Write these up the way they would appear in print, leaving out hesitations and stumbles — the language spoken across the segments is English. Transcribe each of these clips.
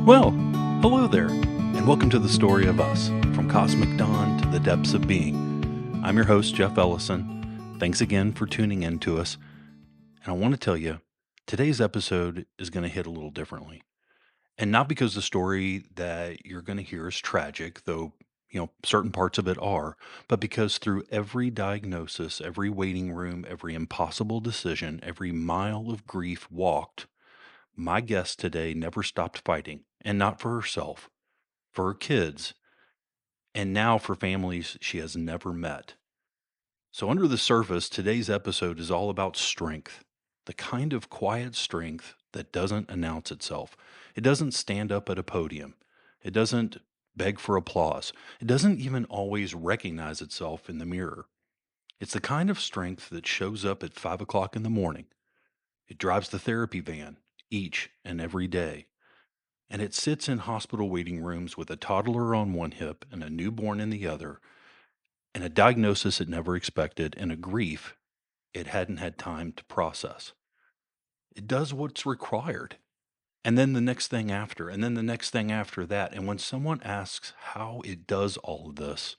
Well, hello there, and welcome to the story of us, from cosmic dawn to the depths of being. I'm your host, Jeff Ellison. Thanks again for tuning in to us. And I want to tell you, today's episode is going to hit a little differently. And not because the story that you're going to hear is tragic, though, certain parts of it are, but because through every diagnosis, every waiting room, every impossible decision, every mile of grief walked, my guest today never stopped fighting, and not for herself, for her kids, and now for families she has never met. So, under the surface, today's episode is all about strength, the kind of quiet strength that doesn't announce itself. It doesn't stand up at a podium. It doesn't beg for applause. It doesn't even always recognize itself in the mirror. It's the kind of strength that shows up at 5 o'clock in the morning. It drives the therapy van each and every day. And it sits in hospital waiting rooms with a toddler on one hip and a newborn in the other, and a diagnosis it never expected, and a grief it hadn't had time to process. It does what's required. And then the next thing after, and then the next thing after that. And when someone asks how it does all of this,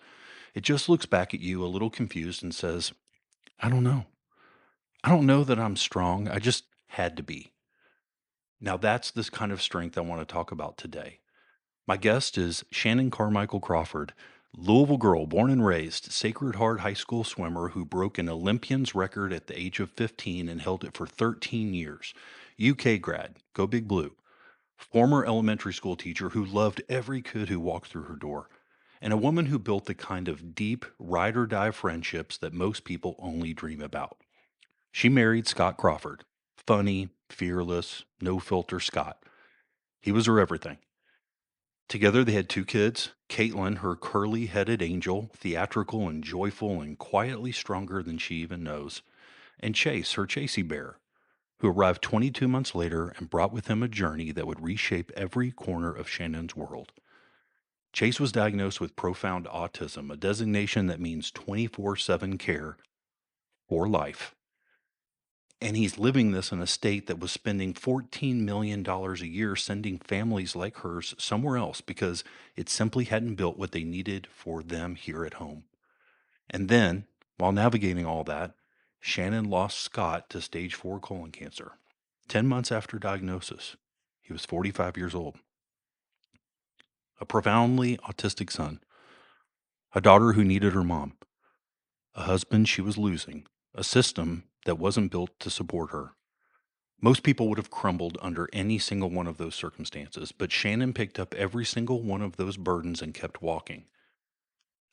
it just looks back at you a little confused and says, I don't know. I don't know that I'm strong. I just had to be. Now, that's this kind of strength I want to talk about today. My guest is Shannon Carmichael Crawford, Louisville girl, born and raised, Sacred Heart High School swimmer who broke an Olympian's record at the age of 15 and held it for 13 years. UK grad, go Big Blue. Former elementary school teacher who loved every kid who walked through her door. And a woman who built the kind of deep, ride or die friendships that most people only dream about. She married Scott Crawford. Funny, fearless, no filter Scott. He was her everything. Together, they had two kids, Caitlin, her curly-headed angel, theatrical and joyful and quietly stronger than she even knows, and Chase, her Chasey bear, who arrived 22 months later and brought with him a journey that would reshape every corner of Shannon's world. Chase was diagnosed with profound autism, a designation that means 24/7 care for life. And he's living this in a state that was spending $14 million a year sending families like hers somewhere else because it simply hadn't built what they needed for them here at home. And then, while navigating all that, Shannon lost Scott to stage 4 colon cancer. 10 months after diagnosis, he was 45 years old. A profoundly autistic son, a daughter who needed her mom, a husband she was losing, a system that wasn't built to support her. Most people would have crumbled under any single one of those circumstances, but Shannon picked up every single one of those burdens and kept walking.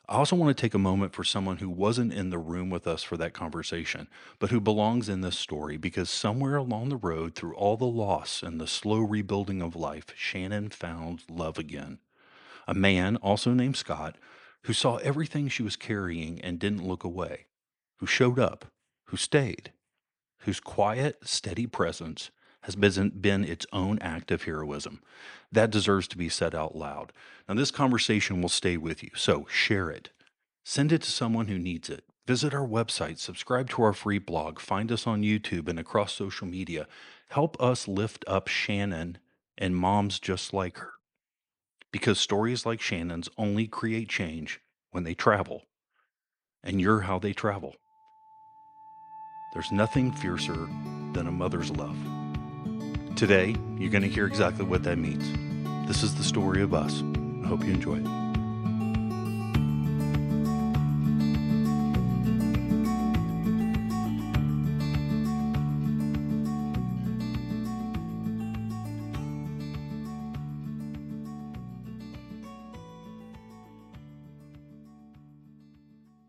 I also want to take a moment for someone who wasn't in the room with us for that conversation, but who belongs in this story because somewhere along the road, through all the loss and the slow rebuilding of life, Shannon found love again. A man, also named Scott, who saw everything she was carrying and didn't look away, who showed up, who stayed, whose quiet, steady presence has been its own act of heroism. That deserves to be said out loud. Now, this conversation will stay with you, so share it. Send it to someone who needs it. Visit our website, subscribe to our free blog, find us on YouTube and across social media. Help us lift up Shannon and moms just like her. Because stories like Shannon's only create change when they travel. And you're how they travel. There's nothing fiercer than a mother's love. Today, you're going to hear exactly what that means. This is the story of us. I hope you enjoy it.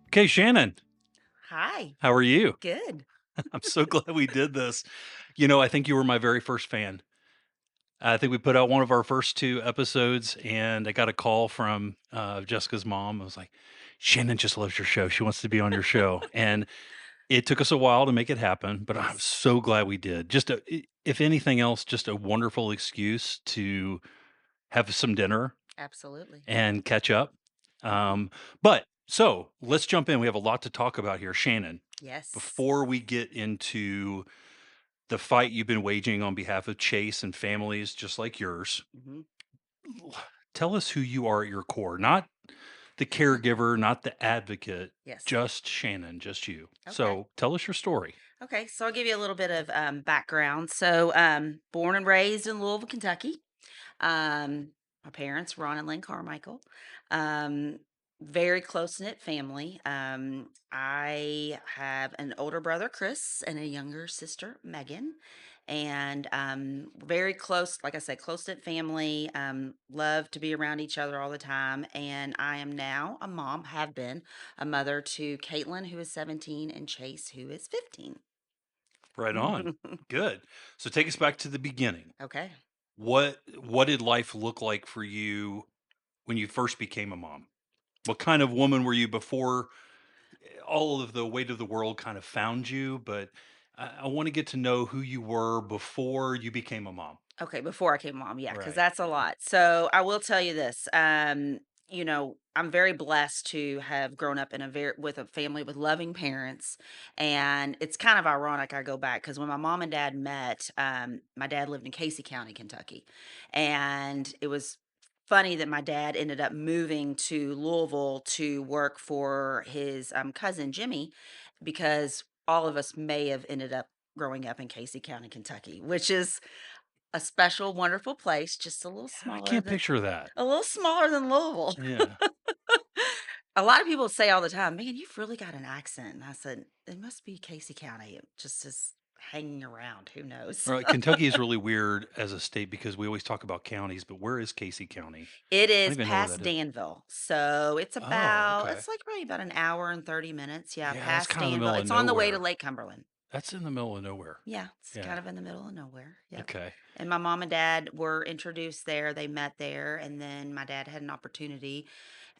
Okay, Shannon, Hi. how are you? Good. I'm so glad we did this. I think you were my very first fan. I think we put out one of our first two episodes, and I got a call from Jessica's mom. I was like, Shannon just loves your show. She wants to be on your show. And it took us a while to make it happen, but I'm Yes. so glad we did. If anything else, just a wonderful excuse to have some dinner Absolutely. and catch up. But so let's jump in. We have a lot to talk about here. Shannon, Yes. before we get into the fight you've been waging on behalf of Chase and families just like yours, Mhm. tell us who you are at your core, not the caregiver, not the advocate, Yes. just Shannon, just you. Okay. So tell us your story. Okay. So I'll give you a little bit of background. So, born and raised in Louisville, Kentucky. My parents, Ron and Lynn Carmichael. Um, Very close knit family. I have an older brother, Chris, and a younger sister, Megan. And very close, like I said, close knit family. Love to be around each other all the time. And I am now a mom, have been a mother to Caitlin, who is 17, and Chase, who is 15. Right on. Good. So take us back to the beginning. Okay. What did life look like for you when you first became a mom? What kind of woman were you before all of the weight of the world kind of found you? But I want to get to know who you were before you became a mom. Okay, before I came mom, yeah, because Right. that's a lot. So I will tell you this. I'm very blessed to have grown up in a very with a family with loving parents, and it's kind of ironic. I go back because when my mom and dad met, my dad lived in Casey County, Kentucky, and it was funny that my dad ended up moving to Louisville to work for his cousin Jimmy, because all of us may have ended up growing up in Casey County, Kentucky, which is a special, wonderful place, just I can't picture that. a little smaller than Louisville. Yeah. A lot of people say all the time, "Man, you've really got an accent." And I said, "It must be Casey County. It just is hanging around. Who knows?" All right. Kentucky is really weird as a state because we always talk about counties, but where is Casey County? It I don't is even know where past that is. Danville. So Oh, okay. it's like probably about an hour and 30 minutes. Yeah, Yeah, that's past kind of the Danville. middle of It's on the way to nowhere. Lake Cumberland. That's in the middle of nowhere. Yeah, it's Yeah. kind of in the middle of nowhere. Yep. Okay. And my mom and dad were introduced there. They met there. And then my dad had an opportunity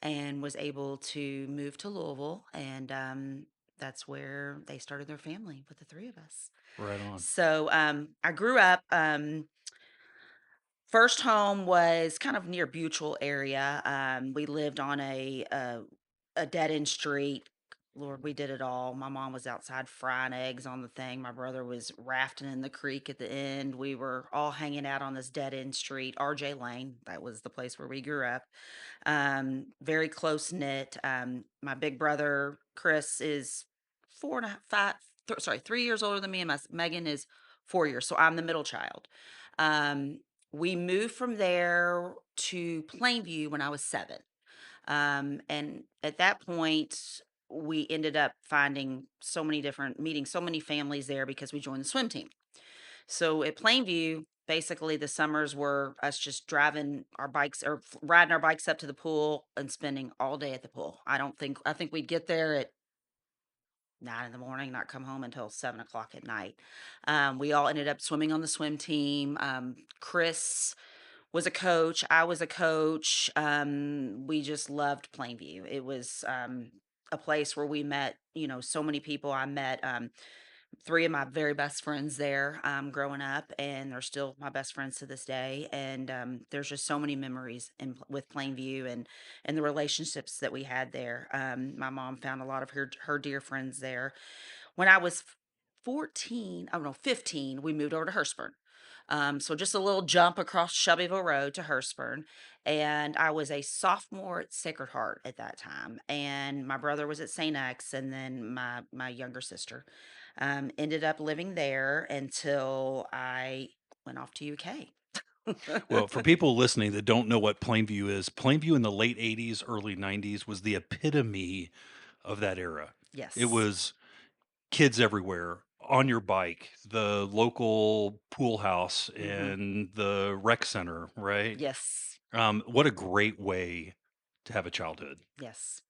and was able to move to Louisville. And that's where they started their family with the three of us. Right on. So, I grew up. First home was kind of near Butyl area. We lived on a dead end street. Lord, we did it all. My mom was outside frying eggs on the thing. My brother was rafting in the creek at the end. We were all hanging out on this dead end street, RJ Lane. That was the place where we grew up. Very close knit. My big brother Chris is 3 years older than me, and Megan is 4 years. So I'm the middle child. Um, we moved from there to Plainview when I was 7. And at that point, we ended up meeting so many families there because we joined the swim team. So at Plainview, basically the summers were us just driving our bikes or riding our bikes up to the pool and spending all day at the pool. I think we'd get there at 9 in the morning, not come home until 7 o'clock at night. We all ended up swimming on the swim team. Chris was a coach. I was a coach. We just loved Plainview. It was a place where we met, so many people. I met three of my very best friends there growing up, and they're still my best friends to this day. And there's just so many memories with Plainview and the relationships that we had there. My mom found a lot of her dear friends there. When I was 14, oh no, 15, we moved over to Hurstburn. So just a little jump across Shelbyville Road to Hurstburn. And I was a sophomore at Sacred Heart at that time. And my brother was at St. X, and then my younger sister ended up living there until I went off to UK. Well, for people listening that don't know what Plainview is, Plainview in the late 80s, early 90s was the epitome of that era. It Yes. was kids everywhere on your bike, the local pool house Hmm. and the rec center, right? Yes. What a great way to have a childhood. Yes.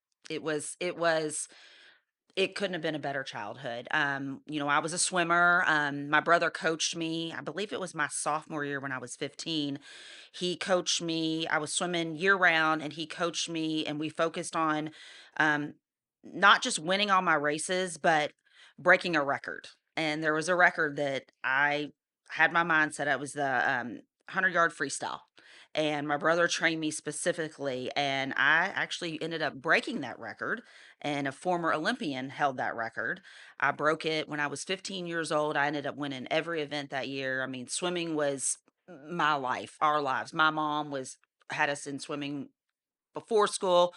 It couldn't have been a better childhood. I was a swimmer. My brother coached me. I believe it was my sophomore year when I was 15. He coached me. I was swimming year round, and he coached me, and we focused on um, not just winning all my races, but breaking a record. And there was a record that I had my mind set. It was the 100-yard freestyle. And my brother trained me specifically, and I actually ended up breaking that record, and a former Olympian held that record. I broke it when I was 15 years old. I ended up winning every event that year. I mean, swimming was my life, our lives. My mom was had us in swimming before school,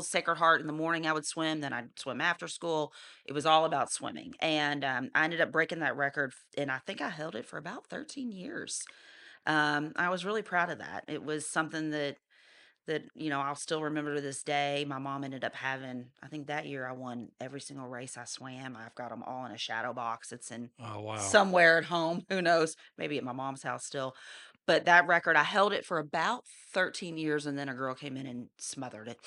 Sacred Heart in the morning, I would swim. Then I'd swim after school. It was all about swimming. And I ended up breaking that record. And I think I held it for about 13 years. I was really proud of that. It was something that I'll still remember to this day. My mom ended up having, I think that year I won every single race I swam. I've got them all in a shadow box. It's in Oh, wow. somewhere at home. Who knows? Maybe at my mom's house still. But that record, I held it for about 13 years, and then a girl came in and smothered it.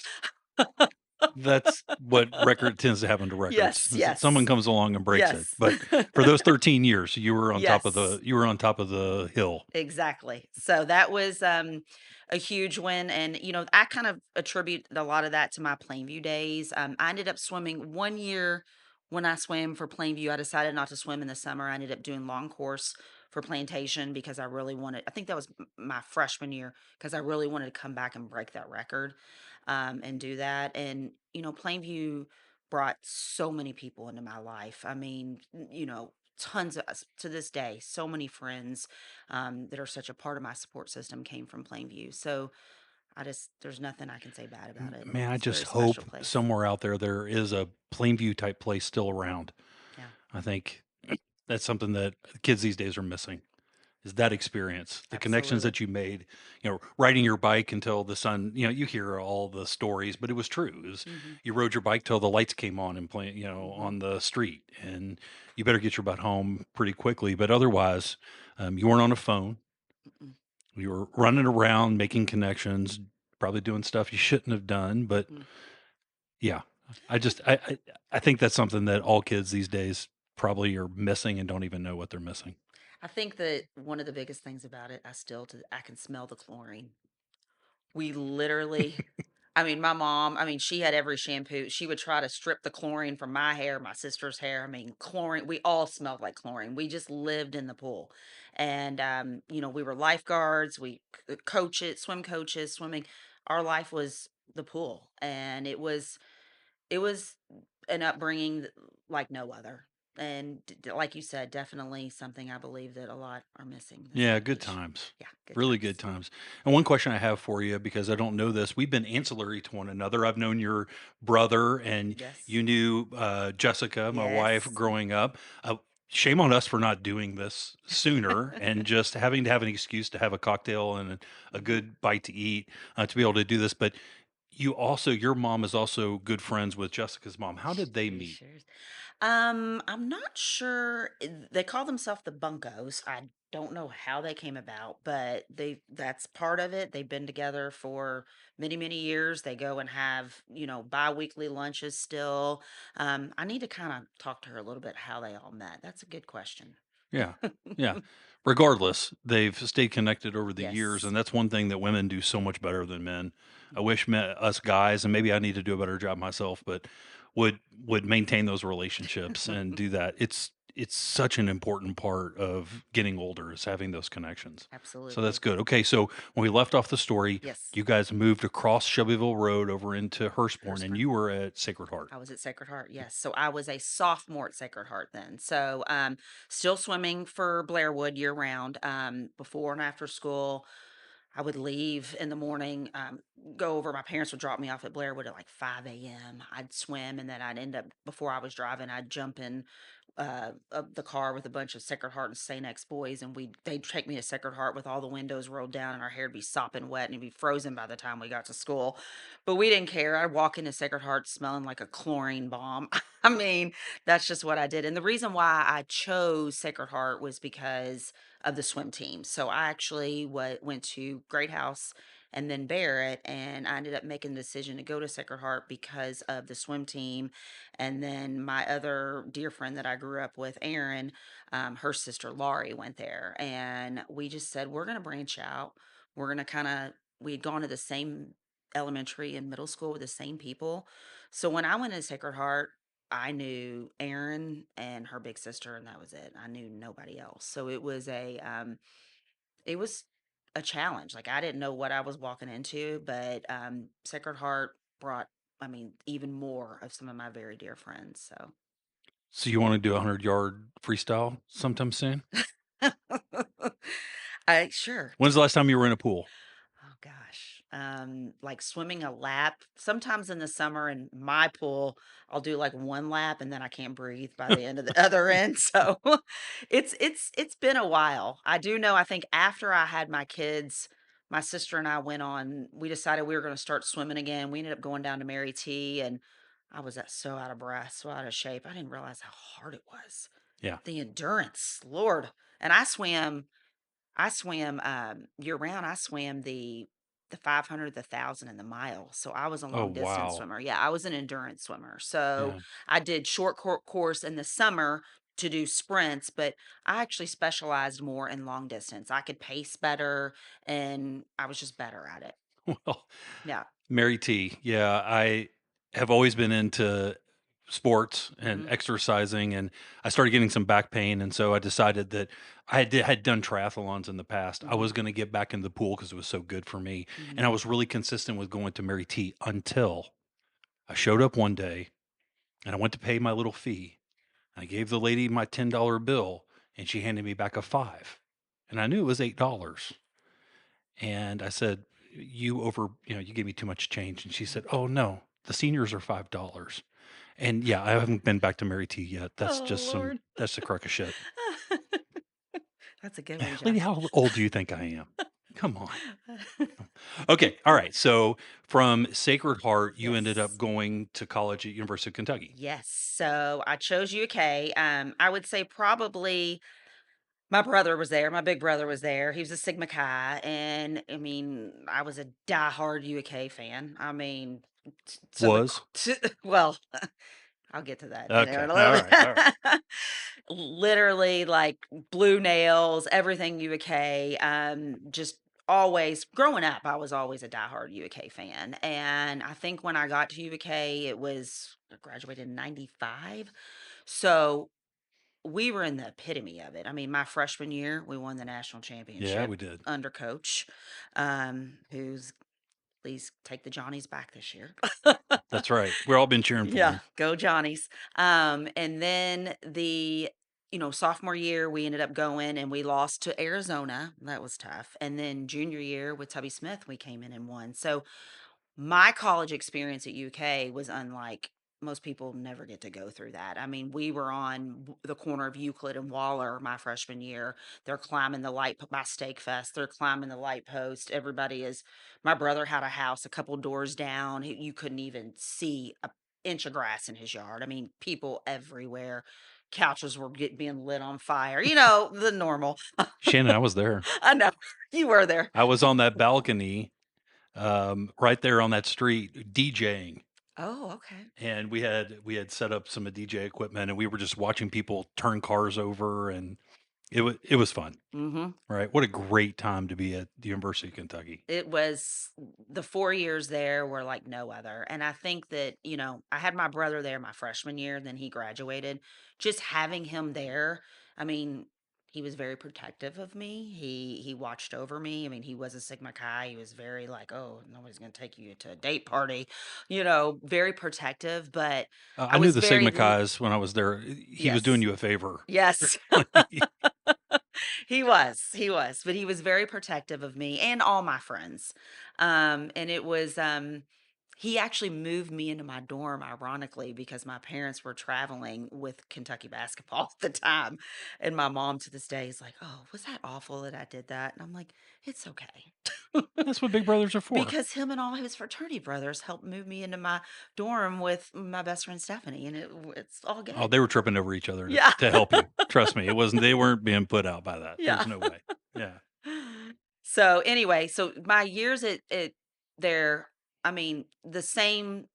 That's what record tends to happen to records, Yes, is that someone yes, comes along and breaks it. yes. But for those 13 years, Yes. you were on top of the hill. Exactly. So that was a huge win. And, I kind of attribute a lot of that to my Plainview days. I ended up swimming 1 year when I swam for Plainview. I decided not to swim in the summer. I ended up doing long course for Plantation because I really wanted, I think that was my freshman year because I really wanted to come back and break that record and do that. And, Plainview brought so many people into my life. I mean, tons of us to this day, so many friends that are such a part of my support system came from Plainview. So there's nothing I can say bad about it. Man, I It's a just very special hope place. somewhere out there is a Plainview type place still around. Yeah, I think that's something that kids these days are missing. Is that experience, the connections absolutely. that you made, riding your bike until the sun, you hear all the stories, but it was true. Hmm. You rode your bike till the lights came on and Hmm. on the street, and you better get your butt home pretty quickly. But otherwise, you weren't on a phone. Mm-mm. You were running around, making connections, probably doing stuff you shouldn't have done. But Mm. yeah, I just, I think that's something that all kids these days probably are missing and don't even know what they're missing. I think that one of the biggest things about it, I can smell the chlorine. We literally, I mean, my mom, I mean, she had every shampoo. She would try to strip the chlorine from my hair, my sister's hair. I mean, chlorine, we all smelled like chlorine. We just lived in the pool. And, we were lifeguards, coaches, swim coaches, swimming. Our life was the pool. And it was an upbringing like no other. And like you said, definitely something I believe that a lot are missing this Yeah, day and good age. times. Yeah, good Really good times. times. And one question I have for you, because I don't know this, we've been ancillary to one another. I've known your brother, and Yes. you knew Jessica, my wife, Yes. growing up. Shame on us for not doing this sooner and just having to have an excuse to have a cocktail and a Mhm. good bite to eat to be able to do this. But your mom is also good friends with Jessica's mom. How did they She meet? shares. I'm not sure. They call themselves the Bunkos. I don't know how they came about, but that's part of it. They've been together for many, many years. They go and have, bi-weekly lunches still. I need to kind of talk to her a little bit how they all met. That's a good question. Yeah. Yeah. Regardless, they've stayed connected over the years, Yes. and that's one thing that women do so much better than men. I Mhm. wish us guys, and maybe I need to do a better job myself, but would maintain those relationships and do that. It's such an important part of getting older is having those connections. So that's Absolutely. good. Okay, so when we left off the story, Yes. you guys moved across Shelbyville Road over into Hurstbourne, and Hurstburn. you were at Sacred Heart. I was at Sacred Heart, yes. So I was a sophomore at Sacred Heart then. So still swimming for Blairwood year round. Before and after school, I would leave in the morning, go over. My parents would drop me off at Blairwood at like 5 a.m. I'd swim, and then I'd end up, before I was driving, I'd jump in the car with a bunch of Sacred Heart and St. X boys, and they'd take me to Sacred Heart with all the windows rolled down, and our hair'd be sopping wet, and it'd be frozen by the time we got to school. But we didn't care. I'd walk into Sacred Heart smelling like a chlorine bomb. I mean, that's just what I did. And the reason why I chose Sacred Heart was because of the swim team. So I actually went to Great House and then Barrett, and I ended up making the decision to go to Sacred Heart because of the swim team. And then my other dear friend that I grew up with, Erin, her sister Laurie went there, and we just said we're going to branch out. We're going to kind of we had gone to the same elementary and middle school with the same people. So when I went to Sacred Heart, I knew Erin and her big sister, and that was it. I knew nobody else. So it was a challenge. Like I didn't know what I was walking into, but Sacred Heart brought, I mean, even more of some of my very dear friends. So you want to do a 100-yard freestyle sometime soon? So, I sure. When's the last time you were in a pool? Oh gosh. like swimming a lap. Sometimes in the summer in my pool, I'll do like one lap and then I can't breathe by the end of the other end. So it's been a while. I do know, I think after I had my kids, my sister and I went on, we decided we were going to start swimming again. We ended up going down to Mary T, and I was so out of breath, so out of shape. I didn't realize how hard it was. Yeah. The endurance, Lord. And I swam year round. I swam the 500, the 1,000, and the mile. So I was a Oh, long distance wow. swimmer. Yeah, I was an endurance swimmer. So Yeah. I did short course in the summer to do sprints, but I actually specialized more in long distance. I could pace better, and I was just better at it. Well, Yeah. Mary T. Yeah, I have always been into sports and Hmm. exercising, and I started getting some back pain, and so I decided that had done triathlons in the past. I Hmm. was going to get back in the pool because it was so good for me, and I Hmm. was really consistent with going to Mary T until I showed up one day and I went to pay my little fee. I gave the lady my $10 bill, and she handed me back a five, and I knew it was $8. And I said, you gave me too much change. And she said, oh no, the seniors are $5. And yeah, I haven't been back to Mary T yet. Oh, Lord. That's a crock of shit. That's a good one, Lady, Jeff. how old do you think I am? Come on. Okay. All right. So from Sacred Heart, you ended up Yes. going to college at University of Kentucky. Yes. So I chose UK. I would say probably my brother was there. My big brother was there. He was a Sigma Chi. And I mean, I was a diehard UK fan. I mean, to the, Was? well, I'll get to that in Okay. a All little right. All right. bit. Literally, like blue nails, everything UK. Just always growing up, I was always a diehard UK fan. And I think when I got to UK, I graduated in 95. So we were in the epitome of it. I mean, my freshman year, we won the national Yeah, championship we did. under coach, who's please take the Johnnies back this year. That's right. We've all been cheering for Yeah, him. go Johnnies. And then sophomore year, we ended up going and we lost to Arizona. That was tough. And then junior year with Tubby Smith, we came in and won. So my college experience at UK was unlike most people never get to go through that. I mean, we were on the corner of Euclid and Waller my freshman year. They're climbing the by Steak Fest. They're climbing the light post. My brother had a house a couple doors down. You couldn't even see a inch of grass in his yard. I mean, people everywhere. Couches were being lit on fire. The normal. Shannon, I was there. I know you were there. I was on that balcony right there on that street DJing. Oh, okay. And we had set up some DJ equipment, and we were just watching people turn cars over, and it was fun. Mm-hmm. Right? What a great time to be at the University of Kentucky. It was the 4 years there were like no other, and I think that, I had my brother there my freshman year, then he graduated. Just having him there, I mean, he was very protective of me. He watched over me. I mean, he was a Sigma Chi. He was very like, "Oh, nobody's gonna take you to a date party," very protective, but I I knew was the very Sigma l Chi's when I was there. He was doing yes. you a favor. Yes. He was, but he was very protective of me and all my friends. And it was he actually moved me into my dorm ironically because my parents were traveling with Kentucky basketball at the time. And my mom to this day is like, "Oh, was that awful that I did that?" And I'm like, "It's okay." That's what big brothers are for. Because him and all his fraternity brothers helped move me into my dorm with my best friend Stephanie, and it's all Oh, good. they were tripping over each other to, Yeah. to help you. Trust me, it wasn't. They weren't being put out by that. Yeah. There's no way. Yeah. So anyway, so my years at there, I mean, the same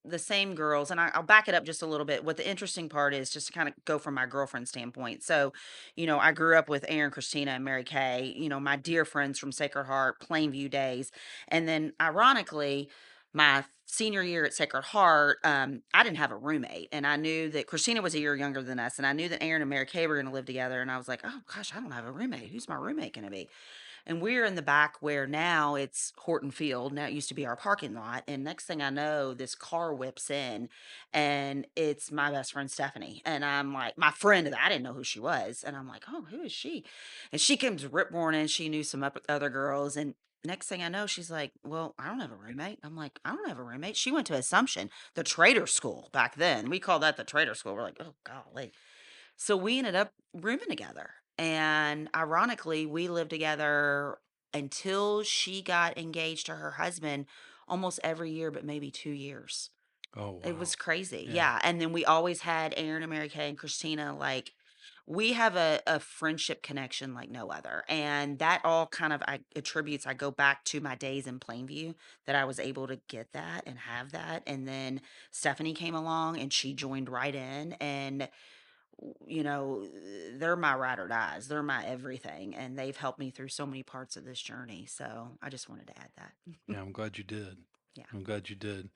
girls, and I'll back it up just a little bit. What the interesting part is, just to kind of go from my girlfriend standpoint. So, I grew up with Aaron, Christina, and Mary Kay. My dear friends from Sacred Heart, Plainview days, and then ironically, my senior year at Sacred Heart, I didn't have a roommate, and I knew that Christina was a year younger than us, and I knew that Aaron and Mary Kay were going to live together, and I was like, oh gosh, I don't have a roommate. Who's my roommate going to be? And we're in the back where now it's Horton Field. Now it used to be our parking lot. And next thing I know, this car whips in and it's my best friend Stephanie. And I'm like, my friend, I didn't know who she was. And I'm like, oh, who is she? And she comes rip roaring in. She knew some other girls. And next thing I know, she's like, "Well, I don't have a roommate." I'm like, "I don't have a roommate." She went to Assumption, the trader school back then. We called that the trader school. We're like, "Oh, golly." So we ended up rooming together. And ironically, we lived together until she got engaged to her husband almost every year, but maybe 2 years. Oh, It was wow. crazy. Yeah. Yeah. And then we always had Aaron and Mary Kay and Christina. Like, we have a friendship connection like no other. And that all kind of I go back to my days in Plainview that I was able to get that and have that. And then Stephanie came along and she joined right in. And you know, they're my ride or dies. They're my everything, and they've helped me through so many parts of this journey. So I just wanted to add that. Yeah, I'm glad you did. Yeah, I'm glad you did.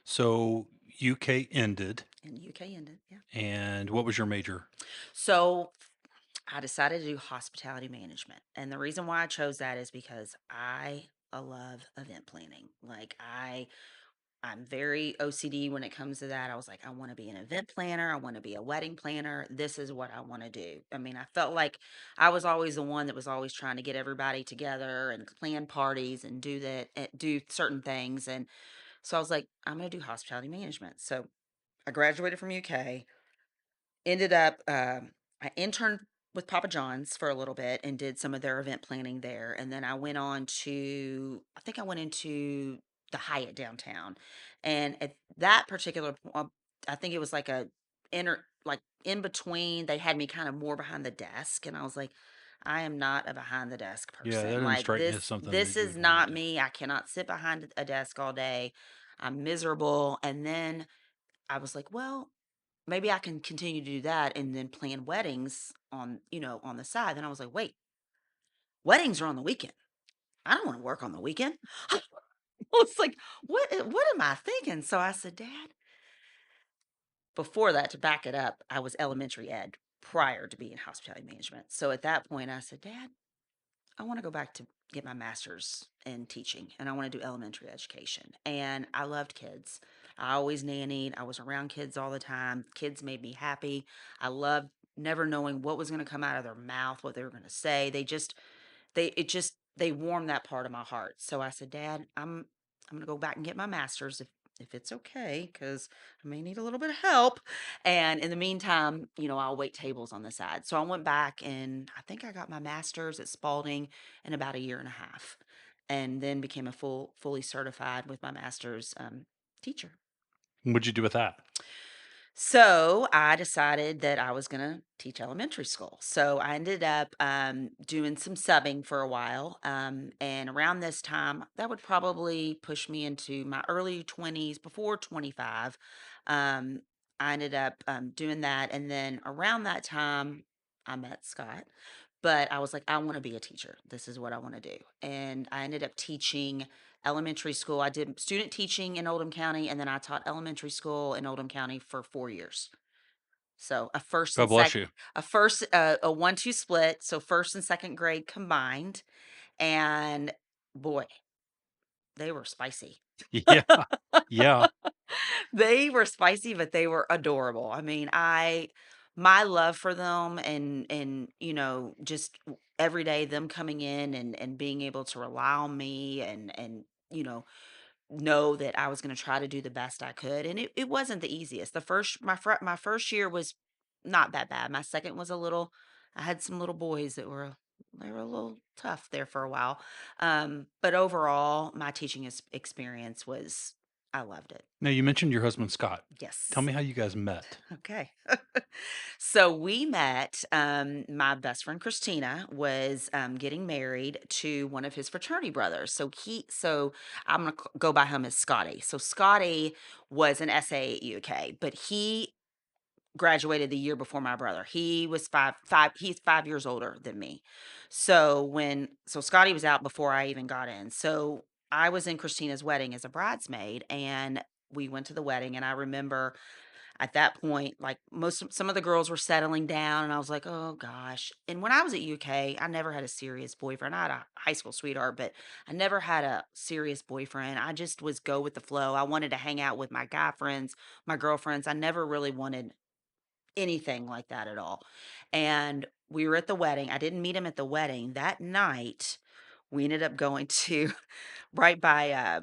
So UK ended, and UK ended. Yeah. and what was your major? So I decided to do hospitality management, and the reason why I chose that is because I love event planning. I'm very OCD when it comes to that. I was like, I want to be an event planner. I want to be a wedding planner. This is what I want to do. I mean, I felt like I was always the one that was always trying to get everybody together and plan parties and do that, do certain things. And so I was like, I'm going to do hospitality management. So I graduated from UK, ended up, I interned with Papa John's for a little bit and did some of their event planning there. And then I went on to, I think I went into the Hyatt downtown. And at that particular point, I think it was like like in between, they had me kind of more behind the desk. And I was like, I am not a behind the desk Yeah, that person. didn't Like strike me as something this that is you'd want to not do. me. I cannot sit behind a desk all day. I'm miserable. And then I was like, well, maybe I can continue to do that and then plan weddings on, on the side. Then I was like, wait, weddings are on the weekend. I don't want to work on the weekend. I was like, what am I thinking? So I said, Dad, before that, to back it up, I was elementary ed prior to being hospitality management. So at that point, I said, Dad, I want to go back to get my master's in teaching and I want to do elementary education. And I loved kids. I always nannied. I was around kids all the time. Kids made me happy. I loved never knowing what was going to come out of their mouth, what they were going to say. They warmed that part of my heart. So I said, Dad, I'm gonna go back and get my master's if it's okay, because I may need a little bit of help. And in the meantime, I'll wait tables on the side. So I went back and I think I got my master's at Spalding in about a year and a half, and then became a fully certified with my master's teacher. What'd you do with that? So I decided that I was going to teach elementary school. So I ended up doing some subbing for a while. And around this time, that would probably push me into my early 20s, before 25. Um, I ended up doing that. And then around that time, I met Scott. But I was like, I want to be a teacher. This is what I want to do. And I ended up teaching elementary school. I did student teaching in Oldham County, and then I taught elementary school in Oldham County for 4 years. So a first God and bless second, you. a 1-2 split. So first and second grade combined, and boy, they were spicy. Yeah. Yeah. They were spicy, but they were adorable. I mean, my love for them and just every day them coming in and being able to rely on me and know that I was going to try to do the best I could. And it wasn't the easiest. My first year was not that bad. My second was I had some little boys that they were a little tough there for a while. But overall, my teaching experience was, I loved it. Now, you mentioned your husband, Scott. Tell Yes. me how you guys met. Okay. So we met, my best friend Christina was getting married to one of his fraternity brothers. So I'm going to go by him as Scotty. So Scotty was an SA at UK, but he graduated the year before my brother. He was he's 5 years older than me. So Scotty was out before I even got in. So I was in Christina's wedding as a bridesmaid and we went to the wedding and I remember at that point, like some of the girls were settling down, and I was like, "Oh gosh." And when I was at UK, I never had a serious boyfriend. I had a high school sweetheart, but I never had a serious boyfriend. I just was go with the flow. I wanted to hang out with my guy friends, my girlfriends. I never really wanted anything like that at all. And we were at the wedding. I didn't meet him at the wedding. That night, we ended up going to right by,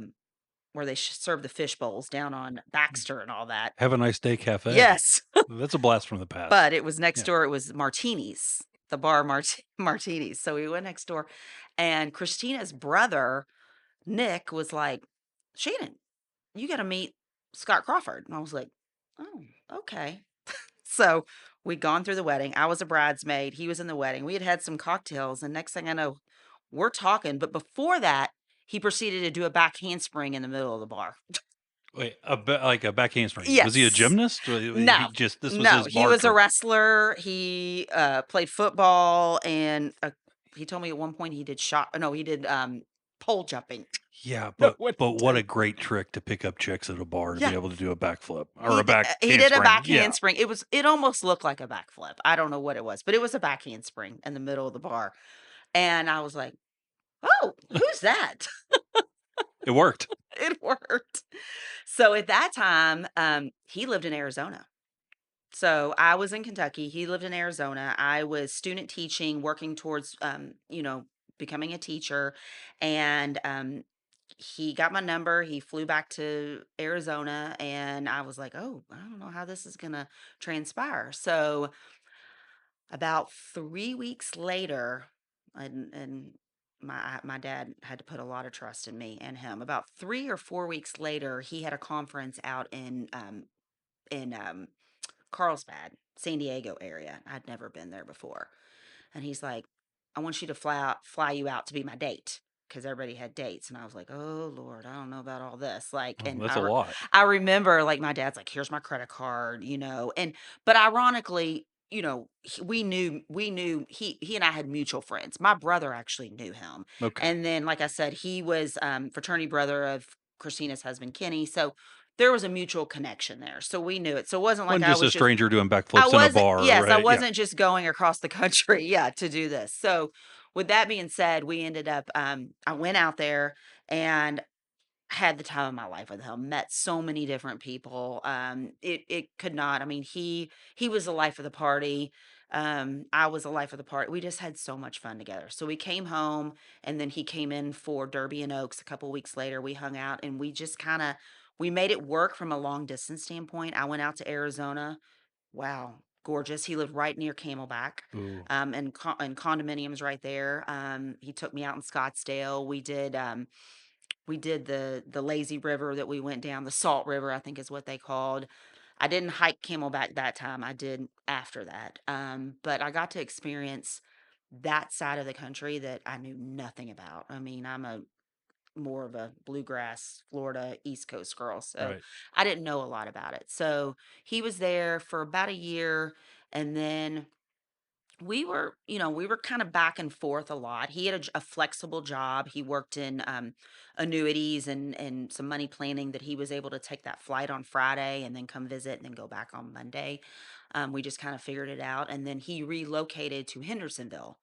where they serve the fish bowls down on Baxter and all that. Have a Nice Day Cafe. Yes, That's a blast from the past. but it was next Yeah. door, it was Martini's, the bar Martini's, so we went next door, and Christina's brother, Nick, was like, "Shannon, you gotta meet Scott Crawford," and I was like, "Oh, okay." So, we'd gone through the wedding, I was a bridesmaid, he was in the wedding, we had had some cocktails, and next thing I know, we're talking, but before that, he proceeded to do a back handspring in the middle of the bar. Wait, like a back handspring. Was he a Yes. gymnast? Or he No, just this was no, his he bar was a trick. wrestler, he, played football, and, he told me at one point he did no, he did, pole jumping. Yeah, No, but what he what a did. great trick to pick up chicks at a bar to be Yeah, able to do a backflip or a back he did a handspring. back Yeah. handspring. It almost looked like a backflip. I don't know what it was, but it was a back handspring in the middle of the bar, and I was like, "Oh, who's that?" It worked. It worked. So at that time, he lived in Arizona. So I was in Kentucky. He lived in Arizona. I was student teaching, working towards, becoming a teacher. And he got my number. He flew back to Arizona. And I was like, oh, I don't know how this is going to transpire. So about 3 weeks later, and my dad had to put a lot of trust in me and him. About 3 or 4 weeks later, he had a conference out in Carlsbad, San Diego area. I'd never been there before. And he's like, I want you to fly you out to be my date. Because everybody had dates. And I was like, oh Lord, I don't know about all this. Like, Oh, that's a lot. I remember like my dad's like, here's my credit card, but ironically, we knew he and I had mutual friends. My brother actually knew him. Okay. And then, like I said, he was fraternity brother of Christina's husband, Kenny. So there was a mutual connection there. So we knew it. So it wasn't like Wasn't I just a was just stranger doing I backflips in a wasn't bar, yes, I right? Yeah. wasn't just going across the country, yeah, to do this. So, with that being said, we ended up, I went out there and had the time of my life with him. Met so many different people. It could not. I mean, he was the life of the party. I was the life of the party. We just had so much fun together. So we came home, and then he came in for Derby and Oaks a couple weeks later. We hung out, and we just kind of we made it work from a long distance standpoint. I went out to Arizona. Wow, gorgeous. He lived right near Camelback, Ooh. and condominiums right there. He took me out in Scottsdale. We did the lazy river that we went down, the Salt River, I think is what they called. I didn't hike Camelback that time. I did after that. But I got to experience that side of the country that I knew nothing about. I mean, I'm a more of a bluegrass Florida East Coast girl, so Right. I didn't know a lot about it. So he was there for about a year, and then we were kind of back and forth a lot. He had a flexible job. He worked in annuities and some money planning that he was able to take that flight on Friday and then come visit and then go back on Monday. We just kind of figured it out. And then he relocated to Hendersonville,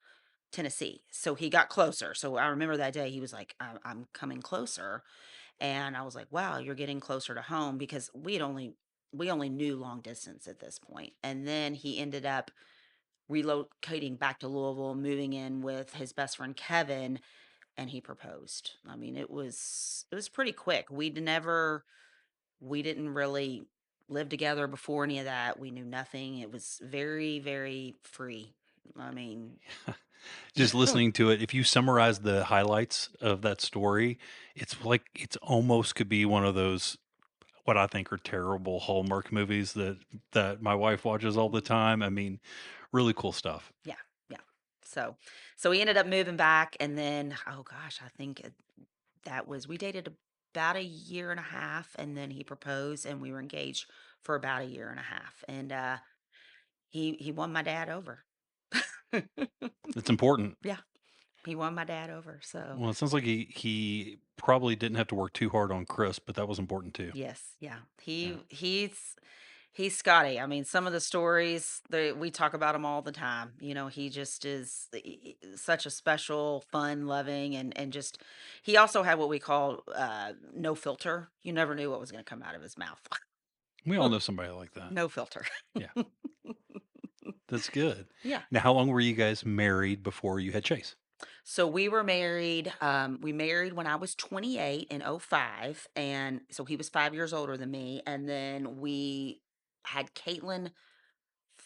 Tennessee. So he got closer. So I remember that day he was like, I'm coming closer. And I was like, wow, you're getting closer to home because we only knew long distance at this point. And then he ended up relocating back to Louisville, moving in with his best friend Kevin, and he proposed. I mean, it was pretty quick. We didn't really live together before any of that. We knew nothing. It was very, very free. I mean, Just listening to it, if you summarize the highlights of that story, it's like it's almost could be one of those what I think are terrible Hallmark movies that my wife watches all the time. I mean, really cool stuff. yeah, yeah. So we ended up moving back, and then oh gosh, I think that was we dated about a year and a half, and then he proposed, and we were engaged for about a year and a half, and he won my dad over. It's important. Yeah, he won my dad over. So Well, it sounds like he probably didn't have to work too hard on Chris, but that was important too. yes, yeah, Yeah. he's Scotty. I mean, some of the stories that we talk about him all the time. He just is such a special, fun, loving, and just he also had what we call no filter. You never knew what was going to come out of his mouth. We all know somebody like that. No filter. Yeah, that's good. Yeah. Now, how long were you guys married before you had Chase? So we married when I was 28 in '05, and so he was 5 years older than me, and then we had Caitlin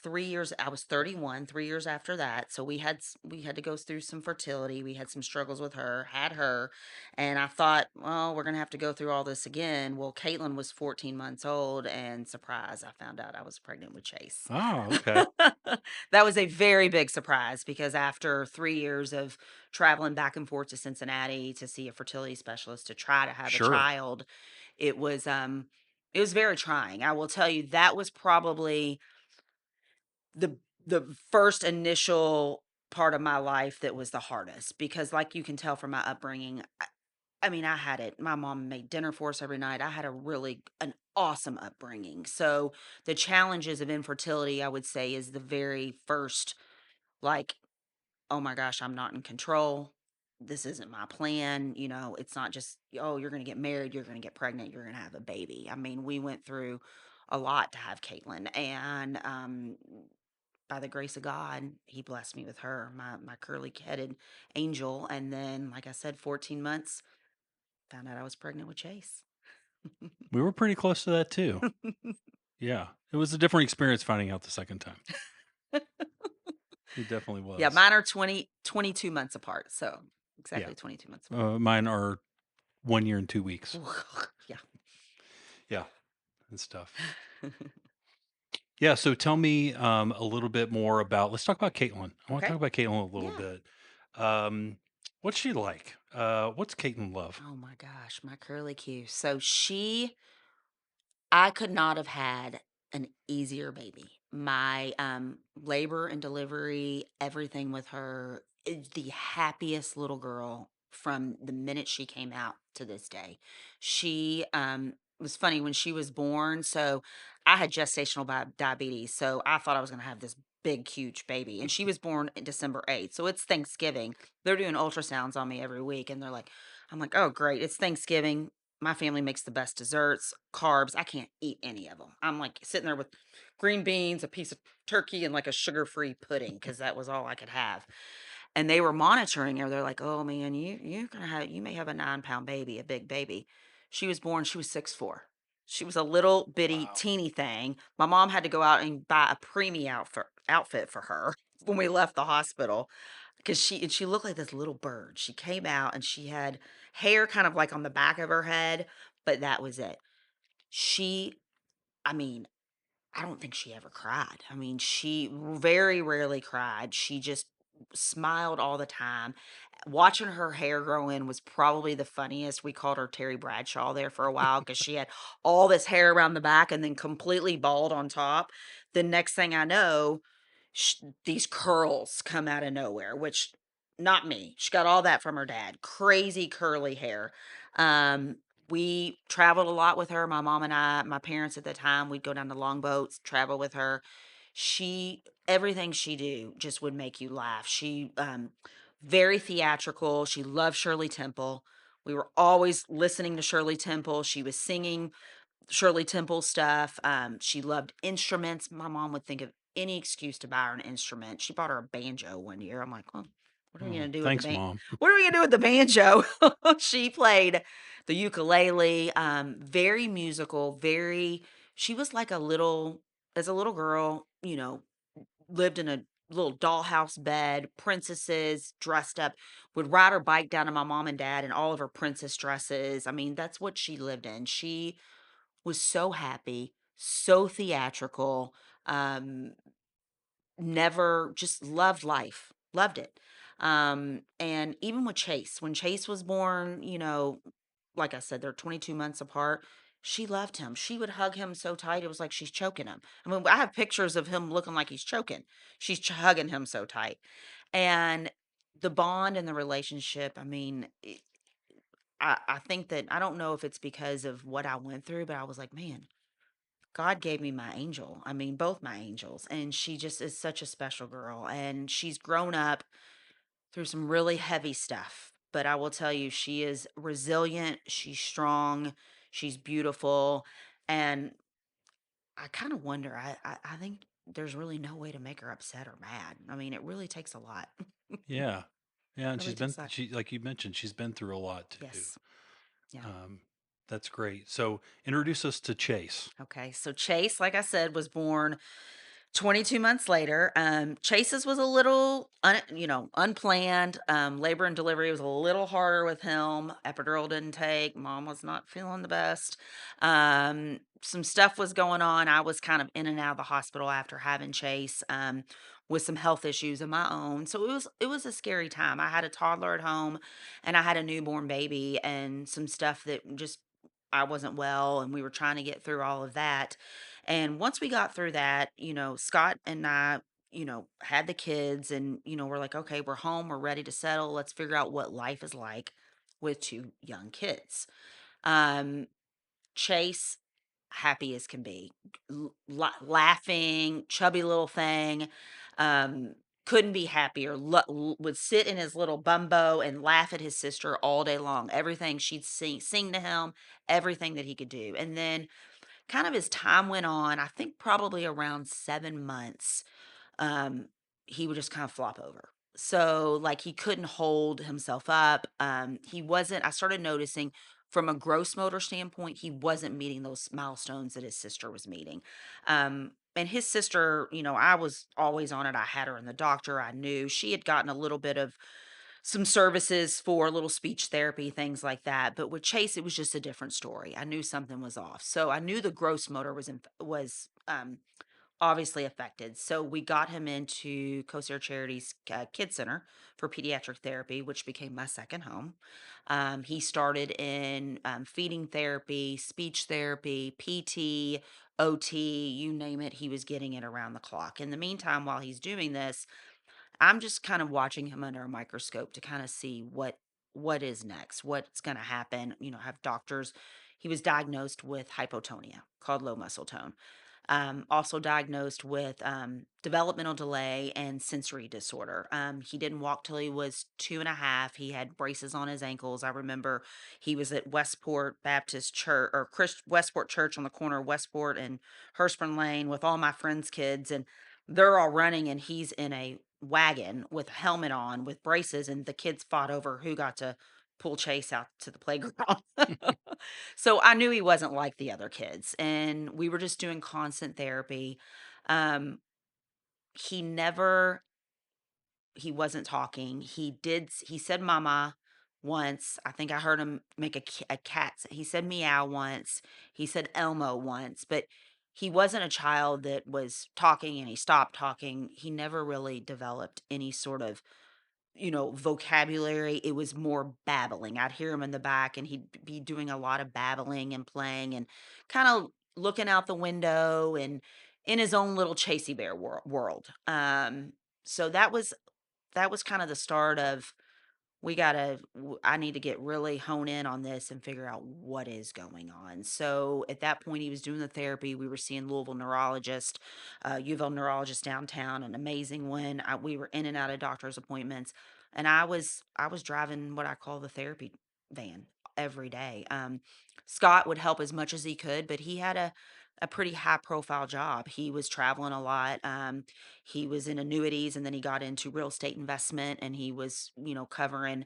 3 years. I was 31, 3 years after that, so we had to go through some fertility, we had some struggles with her, had her, and I thought, "Well, we're gonna have to go through all this again." Well, Caitlin was 14 months old, and surprise, I found out I was pregnant with Chase. Oh, okay. That was a very big surprise because after 3 years of traveling back and forth to Cincinnati to see a fertility specialist to try to have a Sure. child, it was, it was very trying. I will tell you that was probably the first initial part of my life that was the hardest because like you can tell from my upbringing, I mean, I had it. My mom made dinner for us every night. I had a really an awesome upbringing. So the challenges of infertility, I would say, is the very first, like, oh my gosh, I'm not in control. This isn't my plan. You know, it's not just, oh, you're going to get married, you're going to get pregnant, you're going to have a baby. I mean, we went through a lot to have Caitlin. And by the grace of God, he blessed me with her, my curly headed angel. And then, like I said, 14 months, found out I was pregnant with Chase. We were pretty close to that too. Yeah. It was a different experience finding out the second time. It definitely Yeah, was. mine are 22 months apart. So Yeah. exactly 22 months apart. Mine are 1 year and 2 weeks. Yeah. Yeah. And stuff. Yeah. So tell me a little bit more about, let's talk about Caitlin. I want to Okay. talk about Caitlin a little Yeah. bit. What's she like? What's Caitlin love? Oh my gosh, my curly Q. I could not have had an easier baby. My labor and delivery, everything with her is the happiest little girl from the minute she came out to this day. She was funny when she was born. So I had gestational diabetes. So I thought I was going to have this big, huge baby. And she was born December 8th. So it's Thanksgiving. They're doing ultrasounds on me every week. And they're like, I'm like, oh, great. It's Thanksgiving. My family makes the best desserts, carbs. I can't eat any of them. I'm like sitting there with green beans, a piece of turkey, and like a sugar-free pudding because that was all I could have. And they were monitoring her. They're like, "Oh man, you may have a 9 pound baby, a big baby." She was born. She was 6'4". She was a little bitty Wow. teeny thing. My mom had to go out and buy a preemie outfit for her when we left the hospital because she looked like this little bird. She came out and she had hair kind of like on the back of her head, but that was it. She, I mean, I don't think she ever cried. I mean, she very rarely cried. She just smiled all the time. Watching her hair grow in was probably the funniest. We called her Terry Bradshaw there for a while because she had all this hair around the back and then completely bald on top. The next thing I know, these curls come out of nowhere, which not me. She got all that from her dad. Crazy curly hair. Um, we traveled a lot with her. My mom and I, my parents at the time, we'd go down to longboats, travel with her. She everything she do just would make you laugh. She very theatrical. She loved Shirley Temple. We were always listening to Shirley Temple. She was singing Shirley Temple stuff. She loved instruments. My mom would think of any excuse to buy her an instrument. She bought her a banjo one year. I'm like, well, what are we Oh, gonna do with the thanks, band? Mom. What are we gonna do with the banjo? She played the ukulele. Very musical. Very. She was like a little, as a little girl. You know, lived in a little dollhouse bed, princesses dressed up, would ride her bike down to my mom and dad in all of her princess dresses. I mean, that's what she lived in. She was so happy, so theatrical, um, never just loved life, loved it. And even with Chase, when Chase was born, you know, like I said, they're 22 months apart. She loved him. She would hug him so tight, it was like she's choking him. I mean, I have pictures of him looking like he's choking. She's hugging him so tight. And the bond and the relationship, I mean, I think that I don't know if it's because of what I went through, but I was like, man, God gave me my angel. I mean, both my angels. And she just is such a special girl. And she's grown up through some really heavy stuff. But I will tell you, she is resilient. She's strong. She's beautiful. And I kind of wonder, I think there's really no way to make her upset or mad. I mean, it really takes a lot. Yeah. Yeah, and Really took side. she like you mentioned, she's been through a lot too. Yes. Yeah. Um, that's great. So introduce us to Chase. Okay. So Chase, like I said, was born 22 months later. Chase's was a little, unplanned. Labor and delivery was a little harder with him. Epidural didn't take. Mom was not feeling the best. Some stuff was going on. I was kind of in and out of the hospital after having Chase. With some health issues of my own. So it was a scary time. I had a toddler at home and I had a newborn baby and some stuff that just I wasn't well and we were trying to get through all of that. And once we got through that, Scott and I, had the kids and, we're like, okay, we're home, we're ready to settle. Let's figure out what life is like with two young kids. Um, Chase, happy as can be, laughing, chubby little thing. Um, couldn't be happier. Would sit in his little bumbo and laugh at his sister all day long. Everything she'd sing to him, everything that he could do. And then kind of as time went on, I think probably around 7 months, um, he would just kind of flop over. So, like, he couldn't hold himself up. He wasn't, I started noticing from a gross motor standpoint, he wasn't meeting those milestones that his sister was meeting. And his sister, I was always on it. I had her in the doctor. I knew she had gotten a little bit of some services for little speech therapy, things like that. But with Chase, it was just a different story. I knew something was off. So I knew the gross motor was obviously affected. So we got him into Coast Charities Kid Center for pediatric therapy, which became my second home. He started in feeding therapy, speech therapy, PT, OT, you name it. He was getting it around the clock. In the meantime, while he's doing this, I'm just kind of watching him under a microscope to kind of see what is next, what's going to happen. Have doctors. He was diagnosed with hypotonia, called low muscle tone. Also diagnosed with developmental delay and sensory disorder. He didn't walk till he was 2.5. He had braces on his ankles. I remember he was at Westport Baptist Church or Westport Church on the corner of Westport and Hurstburn Lane with all my friends' kids, and they're all running, and he's in a wagon with a helmet on with braces, and the kids fought over who got to pull Chase out to the playground. So I knew he wasn't like the other kids, and we were just doing constant therapy. Um, he never he wasn't talking. He said mama once. I think I heard him make a cat. He said meow once. He said Elmo once, but he wasn't a child that was talking and he stopped talking. He never really developed any sort of vocabulary. It was more babbling. I'd hear him in the back and he'd be doing a lot of babbling and playing and kind of looking out the window and in his own little chasey bear world. So that was kind of the start of I need to get really hone in on this and figure out what is going on. So at that point, he was doing the therapy. We were seeing Louisville neurologist, U of L neurologist downtown, an amazing one. We were in and out of doctor's appointments, and I was driving what I call the therapy van every day. Scott would help as much as he could, but he had a pretty high profile job. He was traveling a lot. He was in annuities and then he got into real estate investment and he was, covering